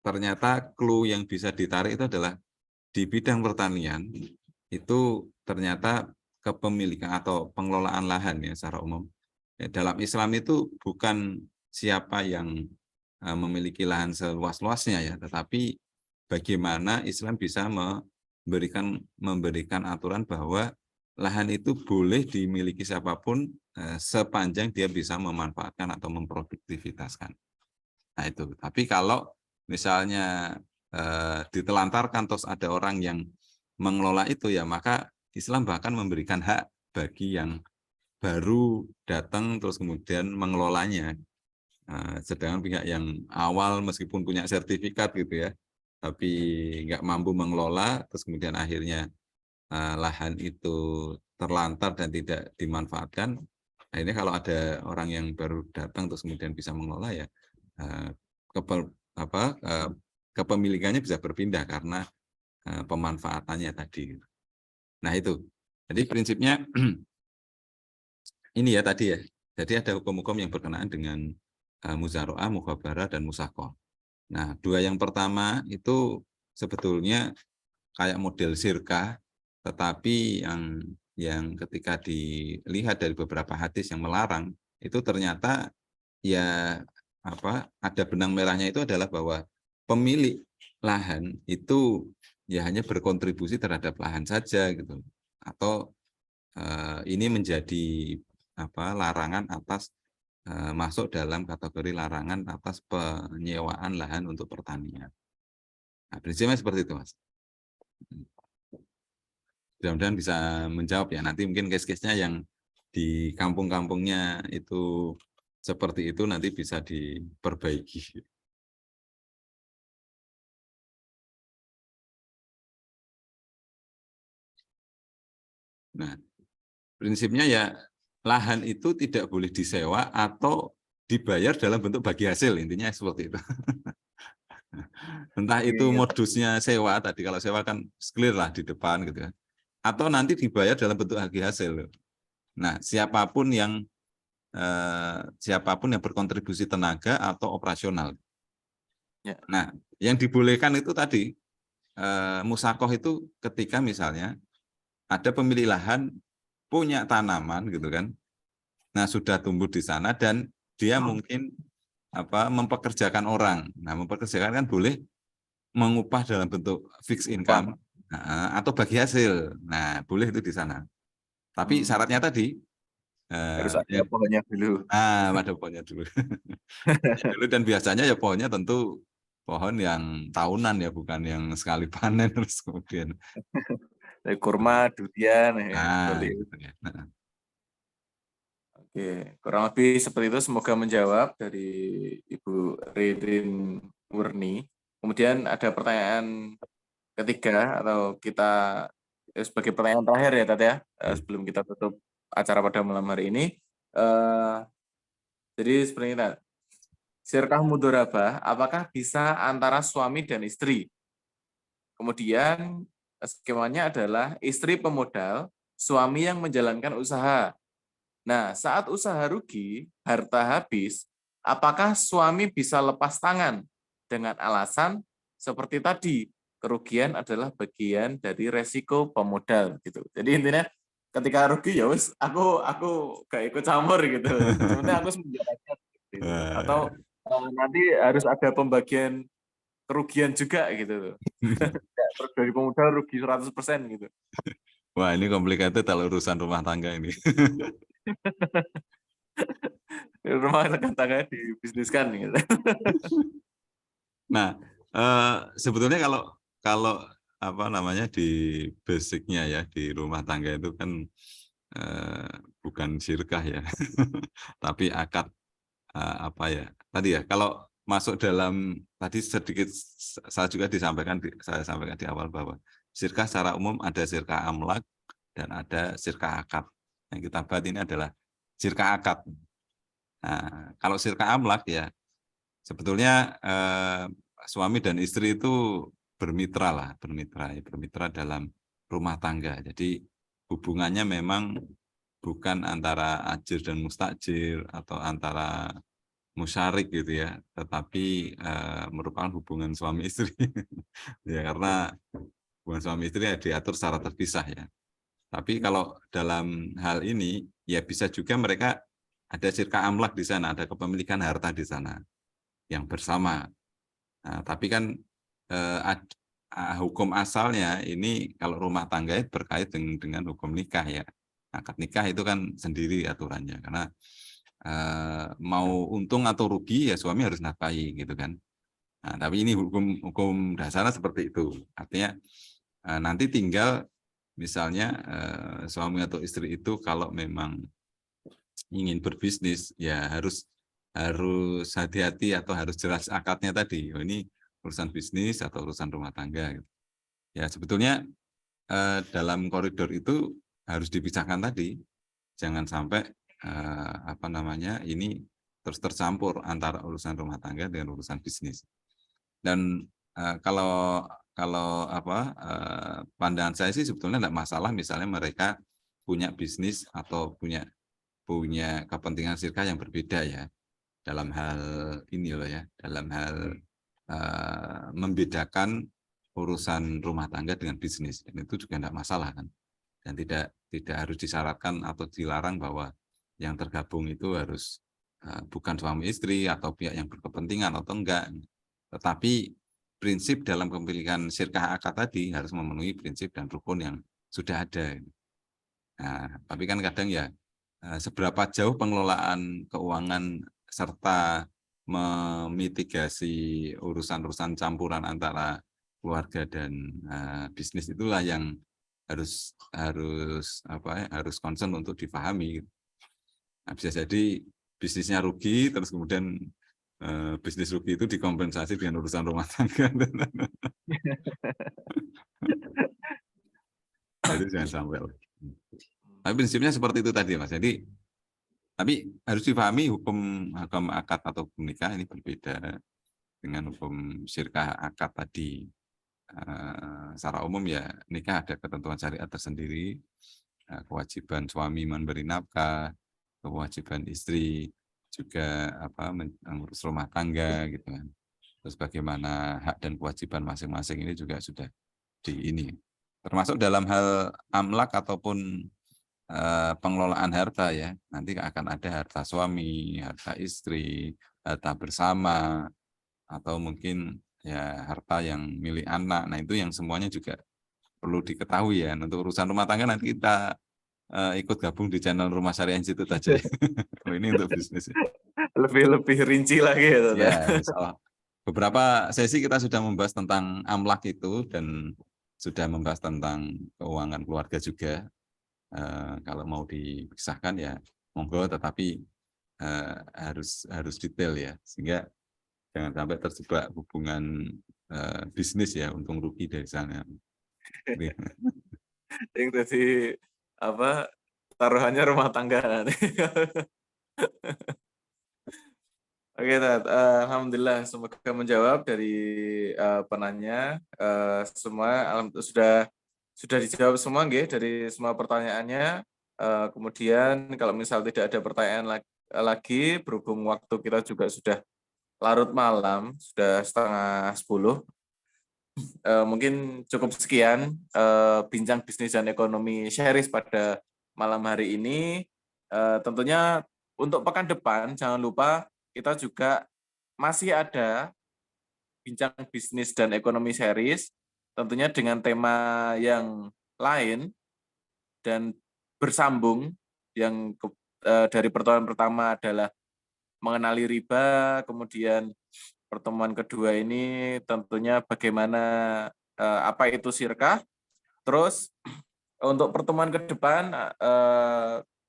ternyata clue yang bisa ditarik itu adalah di bidang pertanian itu ternyata kepemilikan atau pengelolaan lahan ya secara umum. Ya, dalam Islam itu bukan siapa yang memiliki lahan seluas-luasnya ya, tetapi bagaimana Islam bisa memberikan aturan bahwa lahan itu boleh dimiliki siapapun sepanjang dia bisa memanfaatkan atau memproduktivitaskan. Nah itu. Tapi kalau misalnya ditelantarkan terus ada orang yang mengelola itu ya maka Islam bahkan memberikan hak bagi yang baru datang terus kemudian mengelolanya. Sedangkan pihak yang awal meskipun punya sertifikat gitu ya, tapi nggak mampu mengelola, terus kemudian akhirnya lahan itu terlantar dan tidak dimanfaatkan. Nah, ini kalau ada orang yang baru datang terus kemudian bisa mengelola ya, kepemilikannya bisa berpindah karena pemanfaatannya tadi. Nah itu, jadi prinsipnya ini ya tadi ya. Jadi ada hukum-hukum yang berkenaan dengan muzaroah, mukhabarah, dan musakoh. Nah, dua yang pertama itu sebetulnya kayak model sirkah, tetapi yang ketika dilihat dari beberapa hadis yang melarang itu ternyata ya ada benang merahnya itu adalah bahwa pemilik lahan itu ya hanya berkontribusi terhadap lahan saja gitu, atau ini menjadi larangan atas masuk dalam kategori larangan atas penyewaan lahan untuk pertanian. Nah, prinsipnya seperti itu, Mas. Mudah-mudahan bisa menjawab ya. Nanti mungkin case-case-nya yang di kampung-kampungnya itu seperti itu nanti bisa diperbaiki. Nah, prinsipnya ya lahan itu tidak boleh disewa atau dibayar dalam bentuk bagi hasil, intinya seperti itu. Entah itu modusnya sewa tadi, kalau sewa kan clear lah di depan gitu kan. Atau nanti dibayar dalam bentuk bagi hasil. Nah, siapapun yang berkontribusi tenaga atau operasional. Ya. Nah, yang dibolehkan itu tadi musakoh itu ketika misalnya ada pemilik lahan punya tanaman gitu kan. Nah, sudah tumbuh di sana dan dia mungkin mempekerjakan orang. Nah, mempekerjakan kan boleh mengupah dalam bentuk fixed income atau bagi hasil. Nah, boleh itu di sana. Tapi syaratnya tadi harus ada pohonnya dulu. Ada pohonnya dulu. Dan biasanya ya pohonnya tentu pohon yang tahunan ya, bukan yang sekali panen terus kemudian. Dari kurma, durian, ya, Nah, seperti itu. gitu ya. Nah, Oke, kurang lebih seperti itu. Semoga menjawab dari Ibu Ridin Murni. Kemudian ada pertanyaan ketiga atau kita sebagai pertanyaan terakhir ya Tat ya, ya. sebelum kita tutup acara pada malam hari ini. Eh, jadi seperti ini, Tat. Sirkah mudorabah, apakah bisa antara suami dan istri? Kemudian skemanya adalah istri pemodal, suami yang menjalankan usaha. Nah, saat usaha rugi, harta habis, apakah suami bisa lepas tangan dengan alasan seperti tadi, kerugian adalah bagian dari resiko pemodal gitu. Jadi intinya ketika rugi ya wis aku gak ikut campur gitu. Sebenarnya aku menjalankan gitu. Atau nanti harus ada pembagian kerugian juga gitu. Dari pemodal rugi 100% gitu. Wah, ini complicated kalau urusan rumah tangga ini. Rumah tangga dibisniskan gitu. Nah, sebetulnya kalau kalau apa namanya di basicnya ya di rumah tangga itu kan eh, bukan sirkah ya, tapi akad apa ya tadi ya. Kalau masuk dalam tadi sedikit saya juga saya sampaikan di awal bahwa sirkah secara umum ada sirkah amlak dan ada sirkah akad. Yang kita bahas ini adalah sirkah akad. Nah, kalau sirkah amlak ya sebetulnya suami dan istri itu bermitra lah, bermitra dalam rumah tangga. Jadi hubungannya memang bukan antara ajir dan mustajir atau antara musyarik gitu ya, tetapi merupakan hubungan suami istri. Ya karena hubungan suami istri ya diatur secara terpisah ya. Tapi kalau dalam hal ini ya bisa juga mereka ada sirka amlak di sana, ada kepemilikan harta di sana yang bersama. Nah, tapi kan hukum asalnya ini kalau rumah tangga itu berkait dengan hukum nikah ya. Akad nikah itu kan sendiri aturannya karena mau untung atau rugi ya suami harus nafkahi gitu kan. Nah, tapi ini hukum hukum dasarnya seperti itu. Artinya nanti tinggal misalnya suami atau istri itu kalau memang ingin berbisnis ya harus harus hati-hati atau harus jelas akadnya tadi. Oh, ini urusan bisnis atau urusan rumah tangga. Gitu. Ya sebetulnya dalam koridor itu harus dipisahkan tadi. Jangan sampai apa namanya ini terus tercampur antara urusan rumah tangga dengan urusan bisnis. Dan kalau kalau apa pandangan saya sih sebetulnya tidak masalah misalnya mereka punya bisnis atau punya punya kepentingan sirkah yang berbeda ya dalam hal ini loh ya dalam hal membedakan urusan rumah tangga dengan bisnis dan itu juga tidak masalah kan dan tidak harus disyaratkan atau dilarang bahwa yang tergabung itu harus bukan suami istri atau pihak yang berkepentingan atau enggak tetapi prinsip dalam kepemilikan sirkah akad tadi harus memenuhi prinsip dan rukun yang sudah ada. Nah, tapi kan kadang ya seberapa jauh pengelolaan keuangan serta memitigasi urusan-urusan campuran antara keluarga dan bisnis itulah yang harus apa ya, harus concern untuk dipahami. Nah, bisa jadi bisnisnya rugi terus kemudian bisnis rugi itu dikompensasi dengan urusan rumah tangga. Jadi jangan sampai. Tapi prinsipnya seperti itu tadi Mas. Jadi tapi harus dipahami hukum akad atau hukum nikah ini berbeda dengan hukum syirkah akad tadi. Secara umum ya nikah ada ketentuan syariat tersendiri, kewajiban suami memberi nafkah, kewajiban istri juga apa mengurus rumah tangga gitu kan. Terus bagaimana hak dan kewajiban masing-masing ini juga sudah di ini. Termasuk dalam hal amlak ataupun pengelolaan harta ya. Nanti akan ada harta suami, harta istri, harta bersama, atau mungkin ya harta yang milik anak. Nah itu yang semuanya juga perlu diketahui ya. Untuk urusan rumah tangga nanti kita ikut gabung di channel Rumah Syariah Institute aja. Oh, ini untuk bisnis. Lebih rinci lagi ya, Tata. Ya, insya Allah. Beberapa sesi kita sudah membahas tentang amlak itu dan sudah membahas tentang keuangan keluarga juga. Kalau mau dipisahkan ya monggo, tetapi harus detail ya, sehingga jangan sampai terjebak hubungan bisnis ya, untung rugi dari sana. Yang tadi apa taruhannya rumah tangga. Oke, Tat. Alhamdulillah semoga menjawab dari penanya. Semua sudah dijawab semua nggih dari semua pertanyaannya. Kemudian kalau misal tidak ada pertanyaan lagi, berhubung waktu kita juga sudah larut malam, sudah 9:30. Mungkin cukup sekian bincang bisnis dan ekonomi Sharis pada malam hari ini. Tentunya untuk pekan depan jangan lupa kita juga masih ada bincang bisnis dan ekonomi Sharis, tentunya dengan tema yang lain dan bersambung. Yang dari pertemuan pertama adalah mengenali riba, kemudian pertemuan kedua ini tentunya bagaimana apa itu sirkah. Terus untuk pertemuan ke depan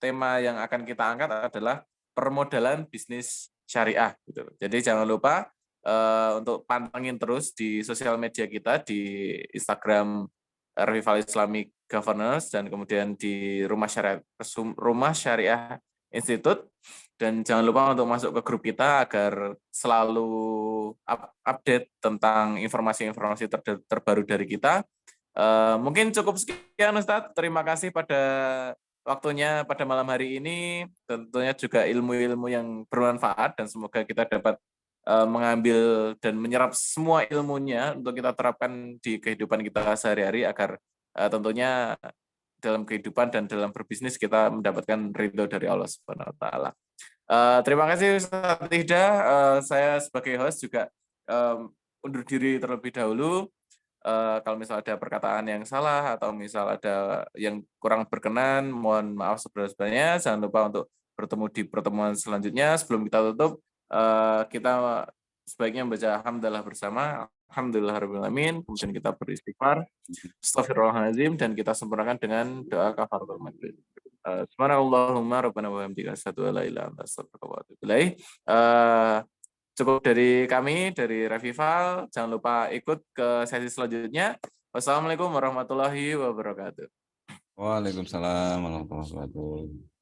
tema yang akan kita angkat adalah permodalan bisnis syariah gitu. Jadi jangan lupa untuk pantengin terus di sosial media kita di Instagram Revival Islamic Governance dan kemudian di Rumah Syariah Institute. Dan jangan lupa untuk masuk ke grup kita agar selalu update tentang informasi-informasi terbaru dari kita. Mungkin cukup sekian Ustadz. Terima kasih pada waktunya pada malam hari ini. Tentunya juga ilmu-ilmu yang bermanfaat dan semoga kita dapat mengambil dan menyerap semua ilmunya untuk kita terapkan di kehidupan kita sehari-hari agar tentunya dalam kehidupan dan dalam berbisnis kita mendapatkan ridho dari Allah Subhanahu wa taala. Terima kasih Ustaz Ihda. Saya sebagai host juga undur diri terlebih dahulu. Kalau misal ada perkataan yang salah atau misal ada yang kurang berkenan, mohon maaf sebesar-besarnya. Jangan lupa untuk bertemu di pertemuan selanjutnya. Sebelum kita tutup, kita sebaiknya membaca hamdalah bersama. Alhamdulillahirrahmanirrahim. Kemudian kita beristighfar. Astagfirullahaladzim. Dan kita sempurnakan dengan doa kafaratul majlis. Subhanallahumma rabbana wa bihamdika asyhadu an la ilaha illa anta astaghfiruka wa atubu ilaik. Cukup dari kami, dari Revival. Jangan lupa ikut ke sesi selanjutnya. Wassalamualaikum warahmatullahi wabarakatuh. Waalaikumsalam warahmatullahi wabarakatuh.